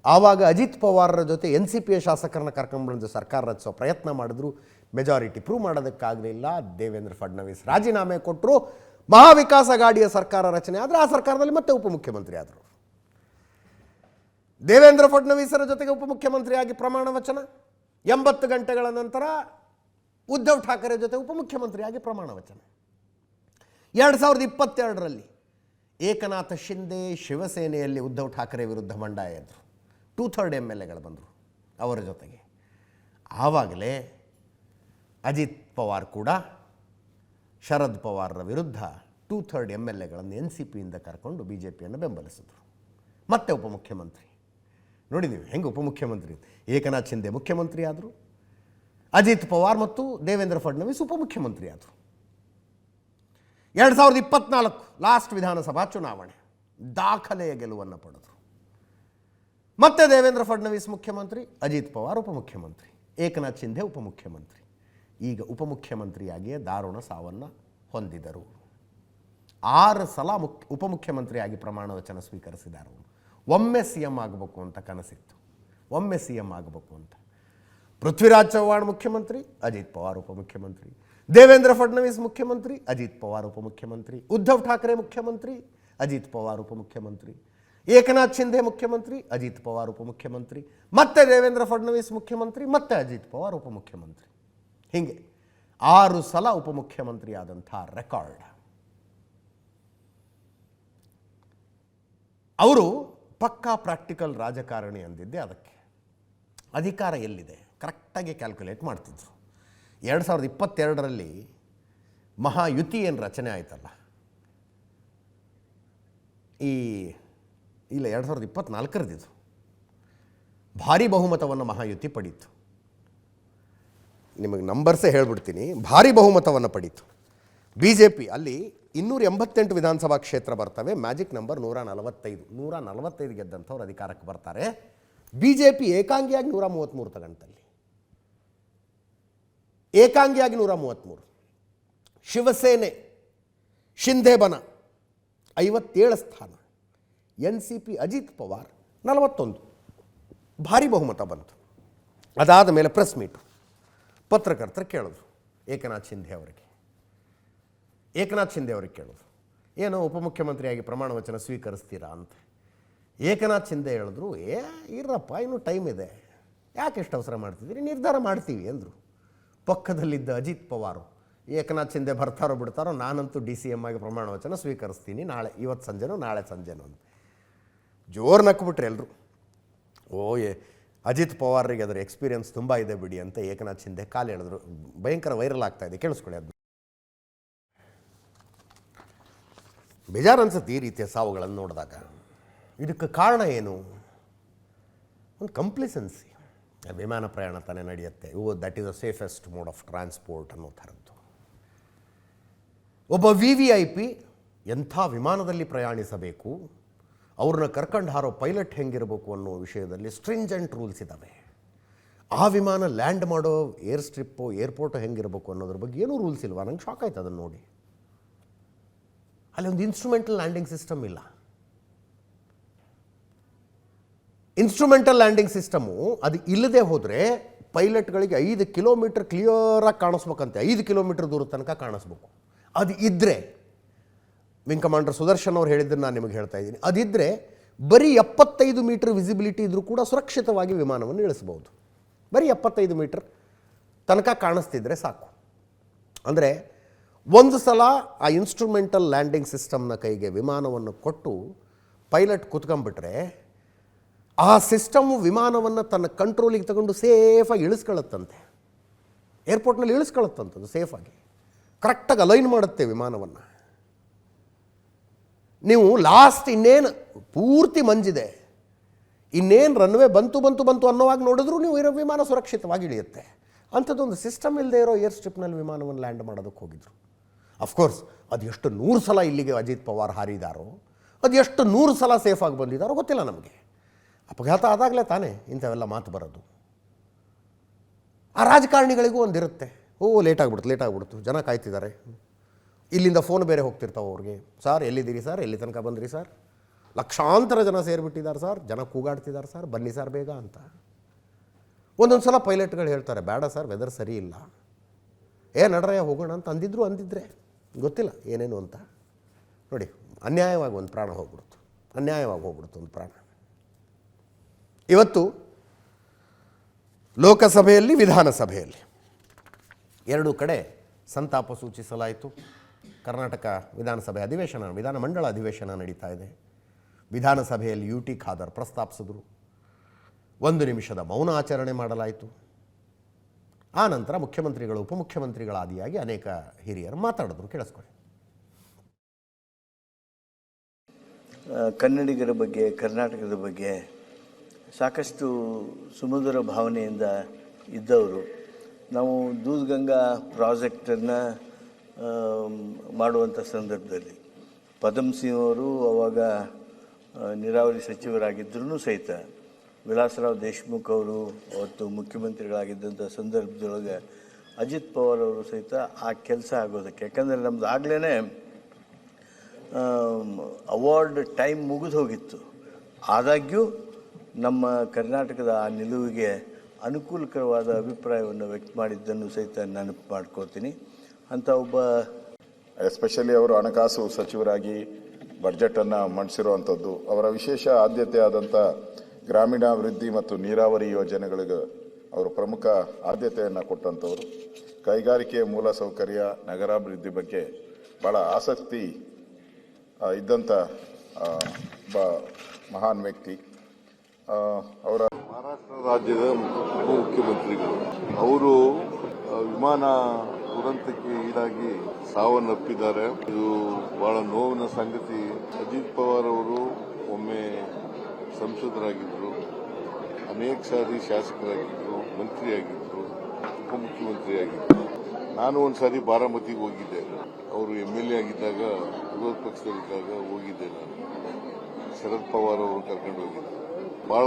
ಆವಾಗ ಅಜಿತ್ ಪವಾರರ ಜೊತೆ NCPಯ ಶಾಸಕರನ್ನ ಕರ್ಕೊಂಡ್ಬಂದು ಸರ್ಕಾರ ರಚಿಸೋ ಪ್ರಯತ್ನ ಮಾಡಿದ್ರು. ಮೆಜಾರಿಟಿ ಪ್ರೂವ್ ಮಾಡೋದಕ್ಕಾಗಲಿಲ್ಲ. ದೇವೇಂದ್ರ ಫಡ್ನವೀಸ್ ರಾಜೀನಾಮೆ ಕೊಟ್ಟರು. ಮಹಾವಿಕಾಸ್ ಅಘಾಡಿಯ ಸರ್ಕಾರ ರಚನೆ ಆದರೆ ಆ ಸರ್ಕಾರದಲ್ಲಿ ಮತ್ತೆ ಉಪಮುಖ್ಯಮಂತ್ರಿ ಆದರು. ದೇವೇಂದ್ರ ಫಡ್ನವೀಸರ ಜೊತೆಗೆ ಉಪಮುಖ್ಯಮಂತ್ರಿಯಾಗಿ ಪ್ರಮಾಣ ವಚನ. 80 ಗಂಟೆಗಳ ನಂತರ ಉದ್ಧವ್ ಠಾಕರೆ ಜೊತೆ ಉಪಮುಖ್ಯಮಂತ್ರಿಯಾಗಿ ಪ್ರಮಾಣ ವಚನ. 2022ರಲ್ಲಿ ಏಕನಾಥ ಶಿಂದೆ ಶಿವಸೇನೆಯಲ್ಲಿ ಉದ್ಧವ್ ಠಾಕರೆ ವಿರುದ್ಧ ಬಂಡಾಯ ಎದ್ರು. 2/3 MLAಗಳು ಬಂದರು ಅವರ ಜೊತೆಗೆ. ಆವಾಗಲೇ ಅಜಿತ್ ಪವಾರ್ ಕೂಡ ಶರದ್ ಪವಾರ್ರ ವಿರುದ್ಧ 2/3 MLAಗಳನ್ನು NCPಯಿಂದ ಕರ್ಕೊಂಡು BJPಯನ್ನು ಬೆಂಬಲಿಸಿದ್ರು. ಮತ್ತೆ ಉಪಮುಖ್ಯಮಂತ್ರಿ. ನೋಡಿ ನೀವು ಹೆಂಗೆ ಉಪಮುಖ್ಯಮಂತ್ರಿ. ಏಕನಾಥ್ ಶಿಂದೆ ಮುಖ್ಯಮಂತ್ರಿ ಆದರು, ಅಜಿತ್ ಪವಾರ್ ಮತ್ತು ದೇವೇಂದ್ರ ಫಡ್ನವೀಸ್ ಉಪಮುಖ್ಯಮಂತ್ರಿ ಆದರು. 2024 ಲಾಸ್ಟ್ ವಿಧಾನಸಭಾ ಚುನಾವಣೆ ದಾಖಲೆಯ ಗೆಲುವನ್ನು ಪಡೆದರು. ಮತ್ತೆ ದೇವೇಂದ್ರ ಫಡ್ನವೀಸ್ ಮುಖ್ಯಮಂತ್ರಿ, ಅಜಿತ್ ಪವಾರ್ ಉಪಮುಖ್ಯಮಂತ್ರಿ, ಏಕನಾಥ್ ಶಿಂದೆ ಉಪಮುಖ್ಯಮಂತ್ರಿ. ಈಗ ಉಪಮುಖ್ಯಮಂತ್ರಿಯಾಗಿಯೇ ದಾರುಣ ಸಾವನ್ನು ಹೊಂದಿದರು. 6 ಸಲ ಉಪಮುಖ್ಯಮಂತ್ರಿಯಾಗಿ ಪ್ರಮಾಣ ವಚನ ಸ್ವೀಕರಿಸಿದ್ದಾರೆ. ಒಮ್ಮೆ CM ಆಗಬೇಕು ಅಂತ ಕನಸಿತ್ತು, ಒಮ್ಮೆ CM ಆಗಬೇಕು ಅಂತ. ಪೃಥ್ವಿರಾಜ್ ಚವ್ಹಾಣ್ ಮುಖ್ಯಮಂತ್ರಿ, ಅಜಿತ್ ಪವಾರ್ ಉಪಮುಖ್ಯಮಂತ್ರಿ. ದೇವೇಂದ್ರ ಫಡ್ನವೀಸ್ ಮುಖ್ಯಮಂತ್ರಿ, ಅಜಿತ್ ಪವಾರ್ ಉಪಮುಖ್ಯಮಂತ್ರಿ. ಉದ್ಧವ್ ಠಾಕ್ರೆ ಮುಖ್ಯಮಂತ್ರಿ, ಅಜಿತ್ ಪವಾರ್ ಉಪಮುಖ್ಯಮಂತ್ರಿ. ಏಕನಾಥ್ ಶಿಂದೆ ಮುಖ್ಯಮಂತ್ರಿ, ಅಜಿತ್ ಪವಾರ್ ಉಪಮುಖ್ಯಮಂತ್ರಿ. ಮತ್ತೆ ದೇವೇಂದ್ರ ಫಡ್ನವೀಸ್ ಮುಖ್ಯಮಂತ್ರಿ, ಮತ್ತೆ ಅಜಿತ್ ಪವಾರ್ ಉಪಮುಖ್ಯಮಂತ್ರಿ. ಹೀಗೆ 6 ಸಲ ಉಪಮುಖ್ಯಮಂತ್ರಿ ಆದಂಥ ರೆಕಾರ್ಡ್. ಅವರು ಪಕ್ಕಾ ಪ್ರಾಕ್ಟಿಕಲ್ ರಾಜಕಾರಣಿ ಅಂದಿದ್ದೆ ಅದಕ್ಕೆ. ಅಧಿಕಾರ ಎಲ್ಲಿದೆ ಕರೆಕ್ಟಾಗಿ ಕ್ಯಾಲ್ಕುಲೇಟ್ ಮಾಡ್ತಿದ್ರು. 2022ರಲ್ಲಿ ಮಹಾಯುತಿ ಏನು ರಚನೆ ಆಯ್ತಲ್ಲ, ಇಲ್ಲ 2024ರದಿದು ಭಾರಿ ಬಹುಮತವನ್ನು ಮಹಾಯುತಿ ಪಡೀತು. ನಿಮಗೆ ನಂಬರ್ಸೇ ಹೇಳ್ಬಿಡ್ತೀನಿ. ಭಾರಿ ಬಹುಮತವನ್ನು ಪಡೀತು BJP. ಅಲ್ಲಿ 288 ವಿಧಾನಸಭಾ ಕ್ಷೇತ್ರ ಬರ್ತವೆ. Magic number 145. 145 ಗೆದ್ದಂಥವ್ರು ಅಧಿಕಾರಕ್ಕೆ ಬರ್ತಾರೆ. BJP ಏಕಾಂಗಿಯಾಗಿ 133 ತಗೊಂಡಲ್ಲಿ, ಏಕಾಂಗಿಯಾಗಿ 133. ಶಿವಸೇನೆ ಶಿಂದೆ ಬನ 57 ಸ್ಥಾನ. NCP ಅಜಿತ್ ಪವಾರ್ 41. ಭಾರಿ ಬಹುಮತ ಬಂತು. ಅದಾದ ಮೇಲೆ ಪ್ರೆಸ್ ಮೀಟು, ಪತ್ರಕರ್ತರು ಕೇಳಿದ್ರು ಏಕನಾಥ್ ಶಿಂದೆ ಅವರಿಗೆ ಕೇಳಿದ್ರು, ಏನೋ ಉಪಮುಖ್ಯಮಂತ್ರಿಯಾಗಿ ಪ್ರಮಾಣ ವಚನ ಸ್ವೀಕರಿಸ್ತೀರಾ ಅಂತ. ಏಕನಾಥ್ ಶಿಂದೆ ಹೇಳಿದ್ರು, ಇರಪ್ಪ ಇನ್ನೂ ಟೈಮ್ ಇದೆ, ಯಾಕೆ ಎಷ್ಟು ಅವಸರ ಮಾಡ್ತಿದ್ದೀರಿ, ನಿರ್ಧಾರ ಮಾಡ್ತೀವಿ ಅಂದರು. ಪಕ್ಕದಲ್ಲಿದ್ದ ಅಜಿತ್ ಪವಾರು, ಏಕನಾಥ್ ಶಿಂದೆ ಬರ್ತಾರೋ ಬಿಡ್ತಾರೋ, ನಾನಂತೂ DCM ಆಗಿ ಪ್ರಮಾಣ ವಚನ ಸ್ವೀಕರಿಸ್ತೀನಿ, ಇವತ್ತು ಸಂಜೆನೋ ನಾಳೆ ಸಂಜೆನೋ ಅಂತ ಜೋರು ನಕ್ಬಿಟ್ರೆ ಎಲ್ಲರೂ. ಅಜಿತ್ ಪವಾರ್ರಿಗೆ ಅದರ ಎಕ್ಸ್ಪೀರಿಯನ್ಸ್ ತುಂಬ ಇದೆ ಬಿಡಿ ಅಂತ ಏಕನಾಥ್ ಶಿಂದೆ ಕಾಲು ಹೇಳಿದ್ರು. ಭಯಂಕರ ವೈರಲ್ ಆಗ್ತಾ ಇದೆ, ಕೇಳಿಸ್ಕೊಳ್ಳಿ. ಅದು ಬೇಜಾರು ಅನ್ಸುತ್ತೆ ಈ ರೀತಿಯ ಸಾವುಗಳನ್ನು ನೋಡಿದಾಗ. ಇದಕ್ಕೆ ಕಾರಣ ಏನು? ಒಂದು ಕಂಪ್ಲಿಸೆನ್ಸಿ. ವಿಮಾನ ಪ್ರಯಾಣ ತಾನೇ ನಡೆಯುತ್ತೆ, that is the safest mode of transport ಅನ್ನೋ ಥರದ್ದು. ಒಬ್ಬ VVIP ಎಂಥ ವಿಮಾನದಲ್ಲಿ ಪ್ರಯಾಣಿಸಬೇಕು, ಅವ್ರನ್ನ ಕರ್ಕೊಂಡು ಹಾರೋ ಪೈಲಟ್ ಹೆಂಗಿರಬೇಕು ಅನ್ನೋ ವಿಷಯದಲ್ಲಿ ಸ್ಟ್ರಿಂಜೆಂಟ್ ರೂಲ್ಸ್ ಇದ್ದಾವೆ. ಆ ವಿಮಾನ ಲ್ಯಾಂಡ್ ಮಾಡೋ ಏರ್ ಸ್ಟ್ರಿಪ್ಪು ಏರ್ಪೋರ್ಟು ಹೆಂಗಿರಬೇಕು ಅನ್ನೋದ್ರ ಬಗ್ಗೆ ಏನೂ ರೂಲ್ಸ್ ಇಲ್ವಾ? ನಂಗೆ ಶಾಕ್ ಆಯ್ತು ಅದನ್ನು ನೋಡಿ. ಅಲ್ಲಿ ಒಂದು ಇನ್ಸ್ಟ್ರೂಮೆಂಟಲ್ ಲ್ಯಾಂಡಿಂಗ್ ಸಿಸ್ಟಮ್ ಇಲ್ಲ. ಇನ್ಸ್ಟ್ರೂಮೆಂಟಲ್ ಲ್ಯಾಂಡಿಂಗ್ ಸಿಸ್ಟಮು ಅದು ಇಲ್ಲದೆ ಹೋದರೆ ಪೈಲಟ್ಗಳಿಗೆ 5 ಕಿಲೋಮೀಟರ್ ಕ್ಲಿಯರಾಗಿ ಕಾಣಿಸ್ಬೇಕಂತೆ, 5 ಕಿಲೋಮೀಟರ್ ದೂರದ ತನಕ ಕಾಣಿಸ್ಬೇಕು. ಅದು ಇದ್ದರೆ, ವಿಂಗ್ ಕಮಾಂಡರ್ ಸುದರ್ಶನ್ ಅವ್ರು ಹೇಳಿದ್ದನ್ನು ನಾನು ನಿಮಗೆ ಹೇಳ್ತಾ ಇದ್ದೀನಿ, ಅದಿದ್ದರೆ ಬರೀ 75 ಮೀಟರ್ ವಿಸಿಬಿಲಿಟಿ ಇದ್ದರೂ ಕೂಡ ಸುರಕ್ಷಿತವಾಗಿ ವಿಮಾನವನ್ನು ಇಳಿಸ್ಬೋದು. ಬರೀ 75 ಮೀಟರ್ ತನಕ ಕಾಣಿಸ್ತಿದ್ರೆ ಸಾಕು. ಅಂದರೆ ಒಂದು ಸಲ ಆ ಇನ್ಸ್ಟ್ರೂಮೆಂಟಲ್ ಲ್ಯಾಂಡಿಂಗ್ ಸಿಸ್ಟಮ್ನ ಕೈಗೆ ವಿಮಾನವನ್ನು ಕೊಟ್ಟು ಪೈಲಟ್ ಕೂತ್ಕೊಂಡ್ಬಿಟ್ರೆ ಆ ಸಿಸ್ಟಮು ವಿಮಾನವನ್ನು ತನ್ನ ಕಂಟ್ರೋಲಿಗೆ ತಗೊಂಡು ಸೇಫಾಗಿ ಇಳಿಸ್ಕೊಳ್ಳುತ್ತಂತೆ. ಏರ್ಪೋರ್ಟ್ನಲ್ಲಿ ಇಳಿಸ್ಕೊಳ್ಳುತ್ತಂಥದ್ದು ಸೇಫಾಗಿ, ಕರೆಕ್ಟಾಗಿ ಅಲೈನ್ ಮಾಡುತ್ತೆ ವಿಮಾನವನ್ನು. ನೀವು ಲಾಸ್ಟ್ ಇನ್ನೇನು ಪೂರ್ತಿ ಮಂಜಿದೆ, ಇನ್ನೇನು ರನ್ವೇ ಬಂತು ಅನ್ನೋವಾಗ ನೋಡಿದ್ರೂ ನೀವು ಇರೋ ವಿಮಾನ ಸುರಕ್ಷಿತವಾಗಿ ಇಳಿಯುತ್ತೆ. ಅಂಥದ್ದೊಂದು ಸಿಸ್ಟಮ್ ಇಲ್ಲದೆ ಇರೋ ಏರ್ ಸ್ಟ್ರಿಪ್ನಲ್ಲಿ ವಿಮಾನವನ್ನು ಲ್ಯಾಂಡ್ ಮಾಡೋದಕ್ಕೆ ಹೋಗಿದ್ರು. ಅಫ್ಕೋರ್ಸ್ ಅದು ಎಷ್ಟು 100 ಸಲ ಇಲ್ಲಿಗೆ ಅಜಿತ್ ಪವಾರ್ ಹಾರಿದಾರೋ, ಅದು ಎಷ್ಟು 100 ಸಲ ಸೇಫಾಗಿ ಬಂದಿದ್ದಾರೋ ಗೊತ್ತಿಲ್ಲ ನಮಗೆ. ಅಪಘಾತ ಆದಾಗಲೇ ತಾನೇ ಇಂಥವೆಲ್ಲ ಮಾತು ಬರೋದು. ಆ ರಾಜಕಾರಣಿಗಳಿಗೂ ಒಂದಿರುತ್ತೆ, ಲೇಟ್ ಆಗ್ಬಿಡ್ತು, ಜನ ಕಾಯ್ತಿದ್ದಾರೆ. ಇಲ್ಲಿಂದ ಫೋನ್ ಬೇರೆ ಹೋಗ್ತಿರ್ತಾವೆ ಅವ್ರಿಗೆ, ಸರ್ ಎಲ್ಲಿದ್ದೀರಿ ಸರ್, ಎಲ್ಲಿ ತನಕ ಬಂದ್ರಿ ಸರ್, ಲಕ್ಷಾಂತರ ಜನ ಸೇರಿಬಿಟ್ಟಿದ್ದಾರೆ ಸರ್, ಜನ ಕೂಗಾಡ್ತಿದ್ದಾರೆ ಸರ್, ಬನ್ನಿ ಸರ್ ಬೇಗ ಅಂತ. ಒಂದೊಂದು ಸಲ ಪೈಲಟ್ಗಳು ಹೇಳ್ತಾರೆ, ಬೇಡ ಸರ್ ವೆದರ್ ಸರಿ ಇಲ್ಲ, ನಡ್ರಯ್ಯ ಹೋಗೋಣ ಅಂತ ಅಂದಿದ್ರೆ ಗೊತ್ತಿಲ್ಲ ಏನೇನು ಅಂತ. ನೋಡಿ, ಅನ್ಯಾಯವಾಗಿ ಒಂದು ಪ್ರಾಣ ಹೋಗ್ಬಿಡ್ತು, ಒಂದು ಪ್ರಾಣ. ಇವತ್ತು ಲೋಕಸಭೆಯಲ್ಲಿ ವಿಧಾನಸಭೆಯಲ್ಲಿ ಎರಡೂ ಕಡೆ ಸಂತಾಪ ಸೂಚಿಸಲಾಯಿತು. ಕರ್ನಾಟಕ ವಿಧಾನಸಭೆ ವಿಧಾನಮಂಡಲ ಅಧಿವೇಶನ ನಡೀತಾ ಇದೆ. ವಿಧಾನಸಭೆಯಲ್ಲಿ UT ಖಾದರ್ ಪ್ರಸ್ತಾಪಿಸಿದ್ರು. 1 ನಿಮಿಷದ ಮೌನ ಆಚರಣೆ ಮಾಡಲಾಯಿತು. ಆ ನಂತರ ಮುಖ್ಯಮಂತ್ರಿಗಳು ಉಪಮುಖ್ಯಮಂತ್ರಿಗಳಾದಿಯಾಗಿ ಅನೇಕ ಹಿರಿಯರು ಮಾತಾಡಿದ್ರು. ಕೇಳಿಸ್ಕೊಳ್ಳಿ. ಕನ್ನಡಿಗರ ಬಗ್ಗೆ, ಕರ್ನಾಟಕದ ಬಗ್ಗೆ ಸಾಕಷ್ಟು ಸುಮಧುರ ಭಾವನೆಯಿಂದ ಇದ್ದವರು. ನಾವು ದೂದ್ಗಂಗಾ ಪ್ರಾಜೆಕ್ಟನ್ನು ಮಾಡುವಂಥ ಸಂದರ್ಭದಲ್ಲಿ ಪದಮ್ ಸಿಂಗ್ ಅವರು ಅವಾಗ ನೀರಾವರಿ ಸಚಿವರಾಗಿದ್ದರೂ ಸಹಿತ, ವಿಲಾಸರಾವ್ ದೇಶ್ಮುಖ್ ಅವರು ಅವತ್ತು ಮುಖ್ಯಮಂತ್ರಿಗಳಾಗಿದ್ದಂಥ ಸಂದರ್ಭದೊಳಗೆ ಅಜಿತ್ ಪವಾರ್ ಅವರು ಸಹಿತ ಆ ಕೆಲಸ ಆಗೋದಕ್ಕೆ, ಯಾಕಂದರೆ ನಮ್ಮದು ಆಗಲೇ ಅವಾರ್ಡ್ ಟೈಮ್ ಮುಗಿದು ಹೋಗಿತ್ತು. ಆದಾಗ್ಯೂ ನಮ್ಮ ಕರ್ನಾಟಕದ ಆ ನಿಲುವಿಗೆ ಅನುಕೂಲಕರವಾದ ಅಭಿಪ್ರಾಯವನ್ನು ವ್ಯಕ್ತ ಮಾಡಿದ್ದನ್ನು ಸಹಿತ ನೆನಪು ಮಾಡ್ಕೋತೀನಿ. ಅಂಥ ಒಬ್ಬ ಎಸ್ಪೆಷಲಿ ಅವರು ಹಣಕಾಸು ಸಚಿವರಾಗಿ ಬಡ್ಜೆಟನ್ನು ಮಂಡಿಸಿರುವಂಥದ್ದು, ಅವರ ವಿಶೇಷ ಆದ್ಯತೆ ಆದಂಥ ಗ್ರಾಮೀಣಾಭಿವೃದ್ಧಿ ಮತ್ತು ನೀರಾವರಿ ಯೋಜನೆಗಳಿಗೆ ಅವರು ಪ್ರಮುಖ ಆದ್ಯತೆಯನ್ನು ಕೊಟ್ಟಂಥವರು. ಕೈಗಾರಿಕೆ ಮೂಲಸೌಕರ್ಯ, ನಗರಾಭಿವೃದ್ಧಿ ಬಗ್ಗೆ ಭಾಳ ಆಸಕ್ತಿ ಇದ್ದಂಥ ಮಹಾನ್ ವ್ಯಕ್ತಿ. ಅವರ ಮಹಾರಾಷ್ಟ್ರ ರಾಜ್ಯದ ಉಪಮುಖ್ಯಮಂತ್ರಿಗಳು ಅವರು ವಿಮಾನ ದುರಂತಕ್ಕೆ ಈಡಾಗಿ ಸಾವನ್ನಪ್ಪಿದ್ದಾರೆ. ಇದು ಬಹಳ ನೋವಿನ ಸಂಗತಿ. ಅಜಿತ್ ಪವಾರ್ ಅವರು ಒಮ್ಮೆ ಸಂಸದರಾಗಿದ್ದರು, ಅನೇಕ ಸಾರಿ ಶಾಸಕರಾಗಿದ್ದರು, ಮಂತ್ರಿಯಾಗಿದ್ದರು, ಉಪಮುಖ್ಯಮಂತ್ರಿಯಾಗಿದ್ದರು. ನಾನು ಒಂದು ಸಾರಿ ಬಾರಾಮತಿಗೆ ಹೋಗಿದ್ದೆ. ಅವರು MLA ಆಗಿದ್ದಾಗ, ವಿರೋಧ ಪಕ್ಷದಲ್ಲಿದ್ದಾಗ ಹೋಗಿದ್ದೆ ನಾನು. ಶರದ್ ಪವಾರ್ ಅವರು ಕರ್ಕೊಂಡು ಹೋಗಿದ್ದರು. ಬಹಳ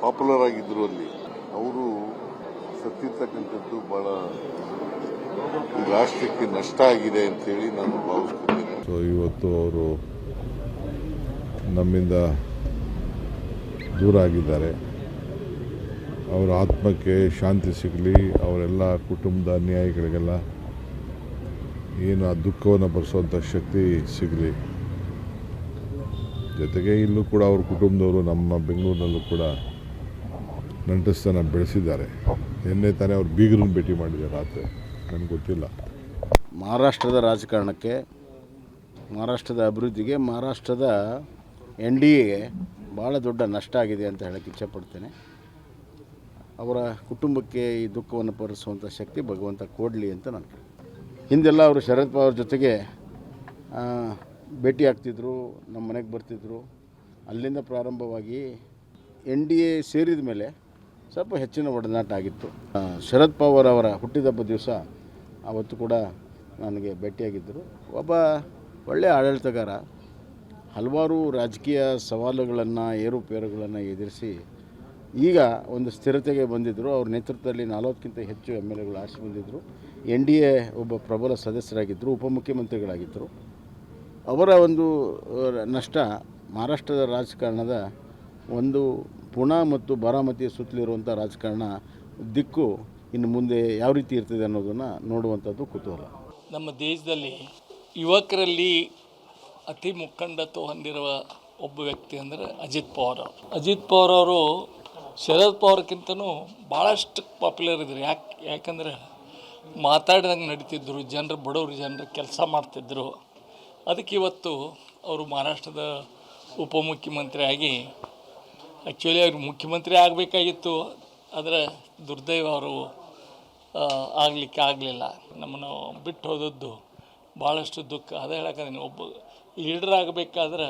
ಪಾಪ್ಯುಲರ್ ಆಗಿದ್ದರು ಅಲ್ಲಿ. ಅವರು ಸತ್ತಿರ್ತಕ್ಕಂಥದ್ದು ಬಹಳ ಈ ರಾಷ್ಟ್ರಕ್ಕೆ ನಷ್ಟ ಆಗಿದೆ ಅಂತೇಳಿ ನಾನು ಭಾವಿಸ್ತಿದ್ದೇನೆ. ಸೊ ಇವತ್ತು ಅವರು ನಮ್ಮಿಂದ ದೂರ ಆಗಿದ್ದಾರೆ. ಅವರ ಆತ್ಮಕ್ಕೆ ಶಾಂತಿ ಸಿಗಲಿ, ಅವರೆಲ್ಲ ಕುಟುಂಬದ ಅನ್ಯಾಯಿಗಳಿಗೆಲ್ಲ ಏನು ಆ ದುಃಖವನ್ನು ಭರಿಸುವಂಥ ಶಕ್ತಿ ಸಿಗಲಿ. ಜೊತೆಗೆ ಇಲ್ಲೂ ಕೂಡ ಅವ್ರ ಕುಟುಂಬದವರು ನಮ್ಮ ಬೆಂಗಳೂರಿನಲ್ಲೂ ಕೂಡ ನಂಟಸ್ತನ ಬೆಳೆಸಿದ್ದಾರೆ. ನಿನ್ನೆ ತಾನೇ ಅವ್ರು ಬೀಗರನ್ನು ಭೇಟಿ ಮಾಡಿದ್ದಾರೆ ರಾತ್ರಿ, ನನಗೆ ಗೊತ್ತಿಲ್ಲ. ಮಹಾರಾಷ್ಟ್ರದ ರಾಜಕಾರಣಕ್ಕೆ, ಮಹಾರಾಷ್ಟ್ರದ ಅಭಿವೃದ್ಧಿಗೆ, ಮಹಾರಾಷ್ಟ್ರದ NDAಗೆ ಭಾಳ ದೊಡ್ಡ ನಷ್ಟ ಆಗಿದೆ ಅಂತ ಹೇಳಕ್ಕೆ ಇಚ್ಛೆಪಡ್ತೇನೆ. ಅವರ ಕುಟುಂಬಕ್ಕೆ ಈ ದುಃಖವನ್ನು ಭರಿಸುವಂಥ ಶಕ್ತಿ ಭಗವಂತ ಕೊಡಲಿ ಅಂತ ನಾನು ಕೇಳ್ತೀನಿ. ಹಿಂದೆಲ್ಲ ಅವರು ಶರದ್ ಪವಾರ್ ಜೊತೆಗೆ ಭೇಟಿ ಆಗ್ತಿದ್ರು, ನಮ್ಮ ಮನೆಗೆ ಬರ್ತಿದ್ರು. ಅಲ್ಲಿಂದ ಪ್ರಾರಂಭವಾಗಿ NDA ಸೇರಿದ ಮೇಲೆ ಸ್ವಲ್ಪ ಹೆಚ್ಚಿನ ಒಡನಾಟ ಆಗಿತ್ತು. ಶರದ್ ಪವಾರ್ ಅವರ ಹುಟ್ಟಿದಬ್ಬ ದಿವಸ ಆವತ್ತು ಕೂಡ ನನಗೆ ಭೇಟಿಯಾಗಿದ್ದರು. ಒಬ್ಬ ಒಳ್ಳೆಯ ಆಡಳಿತಗಾರ, ಹಲವಾರು ರಾಜಕೀಯ ಸವಾಲುಗಳನ್ನು, ಏರುಪೇರುಗಳನ್ನು ಎದುರಿಸಿ ಈಗ ಒಂದು ಸ್ಥಿರತೆಗೆ ಬಂದಿದ್ದರು. ಅವ್ರ ನೇತೃತ್ವದಲ್ಲಿ 40ಕ್ಕಿಂತ ಹೆಚ್ಚು MLAಗಳು ಆರಿಸಿ ಬಂದಿದ್ದರು. NDA ಒಬ್ಬ ಪ್ರಬಲ ಸದಸ್ಯರಾಗಿದ್ದರು, ಉಪಮುಖ್ಯಮಂತ್ರಿಗಳಾಗಿದ್ದರು. ಅವರ ಒಂದು ನಷ್ಟ ಮಹಾರಾಷ್ಟ್ರದ ರಾಜಕಾರಣದ ಒಂದು ಪುಣೆ ಮತ್ತು ಬಾರಾಮತಿಯ ಸುತ್ತಲಿರುವಂಥ ರಾಜಕಾರಣ ದಿಕ್ಕು ಇನ್ನು ಮುಂದೆ ಯಾವ ರೀತಿ ಇರ್ತದೆ ಅನ್ನೋದನ್ನು ನೋಡುವಂಥದ್ದು ಕುತೂಹಲ. ನಮ್ಮ ದೇಶದಲ್ಲಿ ಯುವಕರಲ್ಲಿ ಅತಿ ಮುಖಂಡತ್ವ ಹೊಂದಿರುವ ಒಬ್ಬ ವ್ಯಕ್ತಿ ಅಂದರೆ ಅಜಿತ್ ಪವಾರ್ ಅವರು. ಅಜಿತ್ ಪವಾರ್ ಅವರು ಶರದ್ ಪವಾರ್ಕ್ಕಿಂತನೂ ಭಾಳಷ್ಟು ಪಾಪ್ಯುಲರ್ ಇದ್ರು. ಯಾಕಂದರೆ ಮಾತಾಡಿದಂಗೆ ನಡೀತಿದ್ರು, ಬಡವರು ಜನರ ಕೆಲಸ ಮಾಡ್ತಿದ್ದರು. ಅದಕ್ಕೆ ಇವತ್ತು ಅವರು ಮಹಾರಾಷ್ಟ್ರದ ಉಪಮುಖ್ಯಮಂತ್ರಿ ಆಗಿ, ಆ್ಯಕ್ಚುಲಿ ಅವ್ರು ಮುಖ್ಯಮಂತ್ರಿ ಆಗಬೇಕಾಗಿತ್ತು, ಆದರೆ ದುರ್ದೈವ ಅವರು ಆಗಲಿಕ್ಕೆ ಆಗಲಿಲ್ಲ. ನಮ್ಮನ್ನು ಬಿಟ್ಟು ಹೋದದ್ದು ಭಾಳಷ್ಟು ದುಃಖ. ಅದೇ ಹೇಳಕ್ಕಂದ್ರೆ ಒಬ್ಬ ಲೀಡರ್ ಆಗಬೇಕಾದ್ರೆ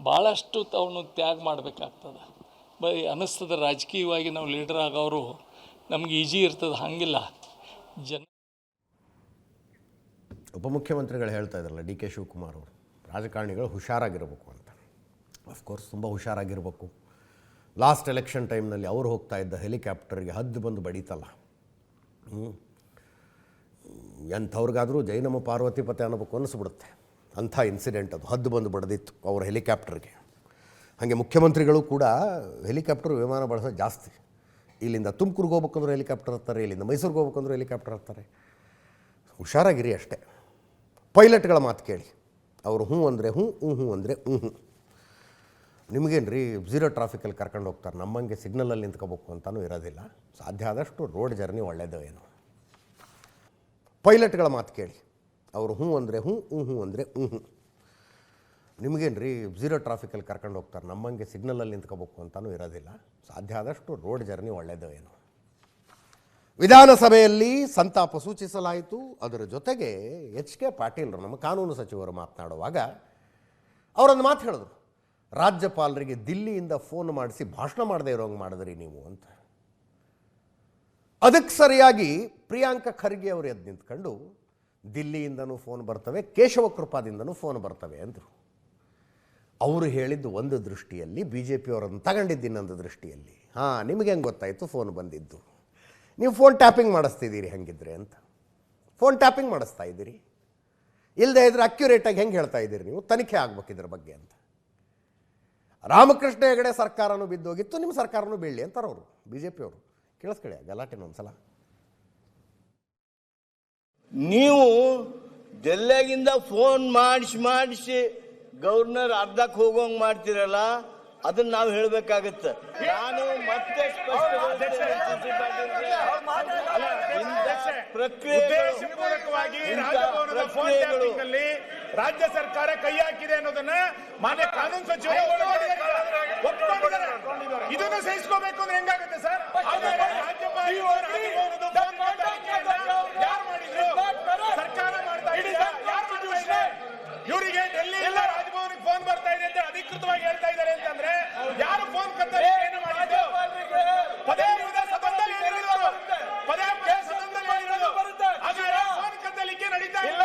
ಭಾಳಷ್ಟು ಅವನು ತ್ಯಾಗ ಮಾಡಬೇಕಾಗ್ತದೆ. ಅನ್ನಿಸ್ತದೆ ರಾಜಕೀಯವಾಗಿ ನಾವು ಲೀಡರ್ ಆಗೋರು ನಮ್ಗೆ ಈಜಿ ಇರ್ತದೆ, ಹಾಗಿಲ್ಲ. ಉಪಮುಖ್ಯಮಂತ್ರಿಗಳು ಹೇಳ್ತಾ ಇದ್ರಲ್ಲ ಡಿ ಕೆ ಶಿವಕುಮಾರ್ ಅವರು, ರಾಜಕಾರಣಿಗಳು ಹುಷಾರಾಗಿರಬೇಕು ಅಂತ. ಅಫ್ಕೋರ್ಸ್ ತುಂಬ ಹುಷಾರಾಗಿರಬೇಕು. ಲಾಸ್ಟ್ ಎಲೆಕ್ಷನ್ ಟೈಮ್ನಲ್ಲಿ ಅವರು ಹೋಗ್ತಾ ಇದ್ದ ಹೆಲಿಕಾಪ್ಟರ್ಗೆ ಹದ್ದು ಬಂದು ಬಡೀತಲ್ಲ. ಎಂಥವ್ರಿಗಾದರೂ ಜೈನಮ ಪಾರ್ವತಿಪತಿ ಅನ್ನಬೇಕು ಅನ್ನಿಸ್ಬಿಡುತ್ತೆ. ಅಂಥ ಇನ್ಸಿಡೆಂಟ್ ಅದು, ಹದ್ದು ಬಂದು ಬಡ್ದಿತ್ತು ಅವ್ರ ಹೆಲಿಕಾಪ್ಟರ್ಗೆ. ಹಾಗೆ ಮುಖ್ಯಮಂತ್ರಿಗಳು ಕೂಡ ಹೆಲಿಕಾಪ್ಟರ್ ವಿಮಾನ ಬಳಸೋದು ಜಾಸ್ತಿ. ಇಲ್ಲಿಂದ ತುಮಕೂರಿಗೆ ಹೋಗ್ಬೇಕಂದ್ರೆ ಹೆಲಿಕಾಪ್ಟರ್ ಹತ್ತಾರೆ, ಇಲ್ಲಿಂದ ಮೈಸೂರಿಗೆ ಹೋಗ್ಬೇಕಂದ್ರೆ ಹೆಲಿಕಾಪ್ಟರ್ ಹತ್ತಾರೆ. ಹುಷಾರಾಗಿರಿ ಅಷ್ಟೇ. ಪೈಲಟ್ಗಳ ಮಾತು ಕೇಳಿ. ಅವರು ಹ್ಞೂ ಅಂದರೆ ಹ್ಞೂ, ಹ್ಞೂ ಅಂದರೆ ಹ್ಞೂ. ನಿಮಗೇನು ರೀ ಝೀರೋ ಟ್ರಾಫಿಕಲ್ಲಿ ಕರ್ಕೊಂಡು ಹೋಗ್ತಾರೆ, ನಮ್ಮಂಗೆ ಸಿಗ್ನಲಲ್ಲಿ ನಿಂತ್ಕೋಬೇಕು ಅಂತಲೂ ಇರೋದಿಲ್ಲ. ಸಾಧ್ಯ ಆದಷ್ಟು ರೋಡ್ ಜರ್ನಿ ಒಳ್ಳೆಯದು ಏನು. ಪೈಲಟ್ಗಳ ಮಾತು ಕೇಳಿ. ಅವರು ಹ್ಞೂ ಅಂದರೆ ಹ್ಞೂ, ಹ್ಞೂ ಅಂದರೆ ಹ್ಞೂ. ನಿಮಗೇನು ರೀ ಝೀರೋ ಟ್ರಾಫಿಕಲ್ಲಿ ಕರ್ಕೊಂಡು ಹೋಗ್ತಾರೆ, ನಮ್ಮಂಗೆ ಸಿಗ್ನಲಲ್ಲಿ ನಿಂತ್ಕೋಬೇಕು ಅಂತಲೂ ಇರೋದಿಲ್ಲ. ಸಾಧ್ಯ ಆದಷ್ಟು ರೋಡ್ ಜರ್ನಿ ಒಳ್ಳೆಯದು ಏನು. ವಿಧಾನಸಭೆಯಲ್ಲಿ ಸಂತಾಪ ಸೂಚಿಸಲಾಯಿತು. ಅದರ ಜೊತೆಗೆ ಎಚ್ ಕೆ ಪಾಟೀಲರು, ನಮ್ಮ ಕಾನೂನು ಸಚಿವರು ಮಾತನಾಡುವಾಗ ಅವರೊಂದು ಮಾತು ಹೇಳಿದ್ರು, ರಾಜ್ಯಪಾಲರಿಗೆ ದಿಲ್ಲಿಯಿಂದ ಫೋನ್ ಮಾಡಿಸಿ ಭಾಷಣ ಮಾಡದೇ ಇರೋಂಗೆ ಮಾಡಿದ್ರಿ ನೀವು ಅಂತ. ಅದಕ್ಕೆ ಸರಿಯಾಗಿ ಪ್ರಿಯಾಂಕ ಖರ್ಗೆ ಅವರು ಎದ್ದು ನಿಂತ್ಕೊಂಡು ದಿಲ್ಲಿಯಿಂದನೂ ಫೋನ್ ಬರ್ತವೆ, ಕೇಶವ ಕೃಪಾದಿಂದನೂ ಫೋನ್ ಬರ್ತವೆ ಅಂದರು. ಅವರು ಹೇಳಿದ್ದು ಒಂದು ದೃಷ್ಟಿಯಲ್ಲಿ, ಬಿ ಜೆ ಪಿಯವರನ್ನು ತಗೊಂಡಿದ್ದು ಇನ್ನೊಂದು ದೃಷ್ಟಿಯಲ್ಲಿ. ನಿಮಗೆ ಹೆಂಗೆ ಗೊತ್ತಾಯಿತು ಫೋನ್ ಬಂದಿದ್ದು? ನೀವು ಫೋನ್ ಟ್ಯಾಪಿಂಗ್ ಮಾಡಿಸ್ತಿದ್ದೀರಿ ಹೆಂಗಿದ್ರೆ ಅಂತ. ಫೋನ್ ಟ್ಯಾಪಿಂಗ್ ಮಾಡಿಸ್ತಾ ಇದ್ದೀರಿ, ಇಲ್ಲದೆ ಇದ್ರೆ ಅಕ್ಯುರೇಟಾಗಿ ಹೆಂಗೆ ಹೇಳ್ತಾ ಇದ್ದೀರಿ ನೀವು? ತನಿಖೆ ಆಗ್ಬೇಕು ಇದ್ರ ಬಗ್ಗೆ ಅಂತ. ರಾಮಕೃಷ್ಣ ಹೆಗಡೆ ಸರ್ಕಾರನೂ ಬಿದ್ದೋಗಿತ್ತು, ನಿಮ್ಮ ಸರ್ಕಾರನೂ ಬೀಳಲಿ ಅಂತಾರೆ ಅವರು, ಬಿ ಜೆ ಪಿಯವರು. ಕೇಳಿಸ್ಕೊಳ್ಳಿ ಗಲಾಟೆನ ಒಂದ್ಸಲ. ನೀವು ಡೆಲ್ಲಿಯಾಗಿಂದ ಫೋನ್ ಮಾಡಿಸಿ ಗವರ್ನರ್ ಅರ್ಧಕ್ಕೆ ಹೋಗೋಂಗ್ ಮಾಡ್ತಿರಲ್ಲ, ಅದನ್ನ ನಾವು ಹೇಳಬೇಕಾಗತ್ತೆ. ನಾನು ಮತ್ತೆ ರಾಜ್ಯ ಸರ್ಕಾರ ಕೈ ಹಾಕಿದೆ ಅನ್ನೋದನ್ನ ಮಾನ್ಯ ಕಾನೂನು ಸಚಿವರು ಇದನ್ನು ಸಹಿಸ್ಕೋಬೇಕು ಅಂದ್ರೆ ಹೆಂಗಾಗುತ್ತೆ ಸರ್? ಸರ್ಕಾರ ಮಾಡ್ತಾ ಇದೆ. ಇವರಿಗೆ ಡೆಲ್ಲಿಯಿಂದ ರಾಜಭವನಕ್ಕೆ ಫೋನ್ ಬರ್ತಾ ಇದೆ ಅಂತ ಅಧಿಕೃತವಾಗಿ ಹೇಳ್ತಾ ಇದ್ದಾರೆ ಅಂತಂದ್ರೆ ಯಾರು ಫೋನ್ ಕತ್ತಲಿಕೆಯನ್ನು ಮಾಡಿದ್ದು? ಪದೇ ಸದನದಲ್ಲಿ ಹೇಳಿರೋದು, ಪದೇ ಸದನದಲ್ಲಿ ಹೇಳಿರೋದು. ಹಾಗಾದ್ರೆ ಫೋನ್ ಕತ್ತಲಿಕೆ ನಡೀತಾ ಇಲ್ಲ.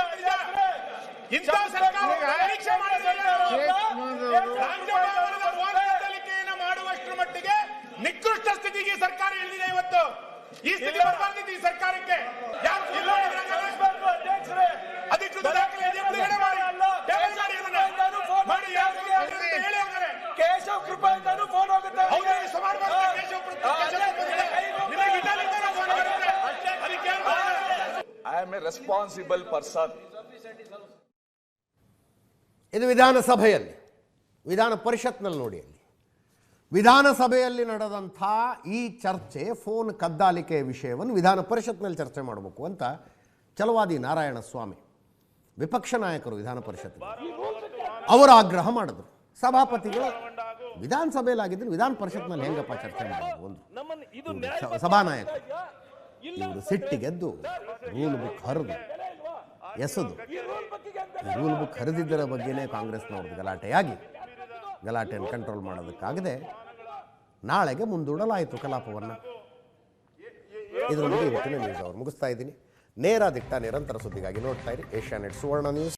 ಇಂಥ ಸರ್ಕಾರ ಪರೀಕ್ಷೆ ಮಾಡೋದಿಲ್ಲ. ರಾಜ್ಯಭವನದ ಫೋನ್ ಕತ್ತಲಿಕೆಯನ್ನು ಮಾಡುವಷ್ಟರ ಮಟ್ಟಿಗೆ ನಿಕೃಷ್ಟ ಸ್ಥಿತಿಗೆ ಸರ್ಕಾರ ಇಳಿದಿದೆ ಇವತ್ತು. ಈ ಸ್ಥಿತಿ ಬರಬಾರ್ದಿತ್ತು ಈ ಸರ್ಕಾರಕ್ಕೆ. ಯಾರು ಅಧಿಕೃತ ದಾಖಲೆ ಬಿಡುಗಡೆ ಮಾಡಿ ಕೇಶವ್ ಕೃಪಾಯಿಂದನೂ ಫೋನ್ ಹೋಗುತ್ತೆ. I am A responsible person. ಇದು ವಿಧಾನಸಭೆಯಲ್ಲಿ, ವಿಧಾನ ಪರಿಷತ್ನಲ್ಲಿ ನೋಡಿ. ಅಲ್ಲಿ ವಿಧಾನಸಭೆಯಲ್ಲಿ ನಡೆದಂಥ ಈ ಚರ್ಚೆ, ಫೋನ್ ಕದ್ದಾಲಿಕೆಯ ವಿಷಯವನ್ನು ವಿಧಾನ ಪರಿಷತ್ನಲ್ಲಿ ಚರ್ಚೆ ಮಾಡಬೇಕು ಅಂತ ಛಲವಾದಿ ನಾರಾಯಣ ಸ್ವಾಮಿ, ವಿಪಕ್ಷ ನಾಯಕರು ವಿಧಾನ ಪರಿಷತ್, ಅವರು ಆಗ್ರಹ ಮಾಡಿದ್ರು. ಸಭಾಪತಿಗಳು ವಿಧಾನಸಭೆಯಲ್ಲಾಗಿದ್ದರು, ವಿಧಾನ ಪರಿಷತ್ನಲ್ಲಿ ಹೆಂಗಪ್ಪ ಚರ್ಚೆ ಮಾಡೋದು? ಒಂದು ಸಭಾನಾಯಕರು ಇವರು ಸಿಟ್ಟಿಗೆದ್ದು ರೂಲ್ ಬುಕ್ ಹರಿದು ಎಸೆದು, ರೂಲ್ ಬುಕ್ ಹರಿದಿದ್ದರ ಬಗ್ಗೆನೇ ಕಾಂಗ್ರೆಸ್ನವ್ರದ್ದು ಗಲಾಟೆಯಾಗಿ ಗಲಾಟೆಯನ್ನು ಕಂಟ್ರೋಲ್ ಮಾಡೋದಕ್ಕಾಗದೆ ನಾಳೆಗೆ ಮುಂದೂಡಲಾಯಿತು ಕಲಾಪವನ್ನು. ಇದರೊಂದಿಗೆ ಇವತ್ತಿನ ನ್ಯೂಸ್ ಅವರು ಮುಗಿಸ್ತಾ ಇದ್ದೀನಿ. ನೇರ ದಿಟ್ಟ ನಿರಂತರ ಸುದ್ದಿಗಾಗಿ ನೋಡ್ತಾ ಇರಿ ಏಷ್ಯಾನೆಟ್ ಸುವರ್ಣ ನ್ಯೂಸ್.